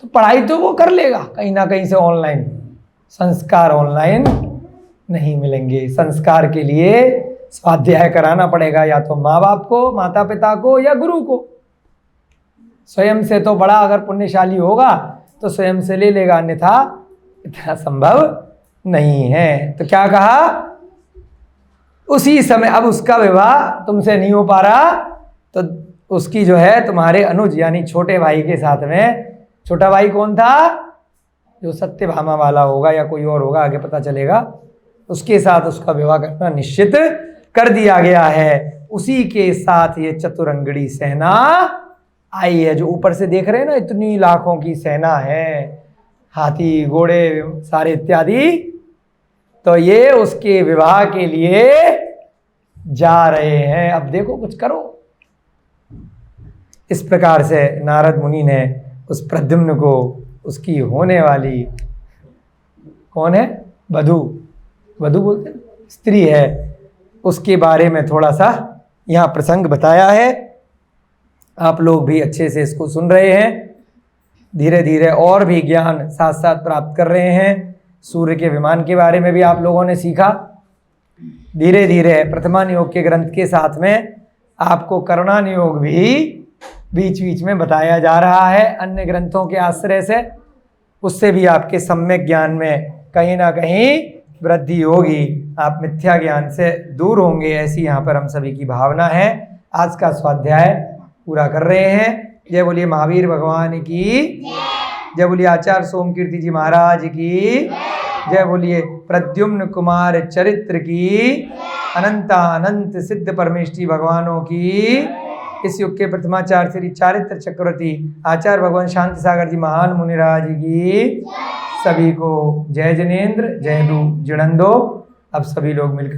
तो पढ़ाई तो वो कर लेगा कहीं ना कहीं से ऑनलाइन, संस्कार ऑनलाइन नहीं मिलेंगे। संस्कार के लिए स्वाध्याय कराना पड़ेगा, या तो माँ बाप को, माता पिता को, या गुरु को। स्वयं से तो बड़ा अगर पुण्यशाली होगा तो स्वयं से ले लेगा, अन्यथा इतना संभव नहीं है। तो क्या कहा? उसी समय अब उसका विवाह तुमसे नहीं हो पा रहा, तो उसकी जो है तुम्हारे अनुज यानी छोटे भाई के साथ में, छोटा भाई कौन था? जो सत्यभामा वाला होगा या कोई और होगा, आगे पता चलेगा, उसके साथ उसका विवाह करना निश्चित कर दिया गया है। उसी के साथ ये चतुरंगड़ी सेना आई है, जो ऊपर से देख रहे हैं ना, इतनी लाखों की सेना है, हाथी घोड़े सारे इत्यादि। तो ये उसके विवाह के लिए जा रहे हैं। अब देखो कुछ करो। इस प्रकार से नारद मुनि ने उस प्रद्युम्न को, उसकी होने वाली, कौन है? वधू, वधू बोलते हैं, स्त्री है, उसके बारे में थोड़ा सा यहाँ प्रसंग बताया है। आप लोग भी अच्छे से इसको सुन रहे हैं, धीरे धीरे और भी ज्ञान साथ साथ प्राप्त कर रहे हैं। सूर्य के विमान के बारे में भी आप लोगों ने सीखा, धीरे धीरे प्रथमान योग के ग्रंथ के साथ में आपको करणान योग भी बीच बीच में बताया जा रहा है अन्य ग्रंथों के आश्रय से। उससे भी आपके सम्यक ज्ञान में कहीं ना कहीं वृद्धि होगी, आप मिथ्या ज्ञान से दूर होंगे, ऐसी यहाँ पर हम सभी की भावना है। आज का स्वाध्याय पूरा कर रहे हैं। जय बोलिए महावीर भगवान की, जय बोलिए आचार्य सोमकीर्ति जी महाराज की, जय बोलिए प्रद्युम्न कुमार चरित्र की, अनंत सिद्ध परमेष्ठी भगवानों की। इस युग के प्रथमाचार्य श्री चारित्र चक्रवर्ती आचार्य भगवान शांति सागर जी महान मुनिराज की। सभी को जय जिनेन्द्र, जय दू जिणंदो। अब सभी लोग मिलकर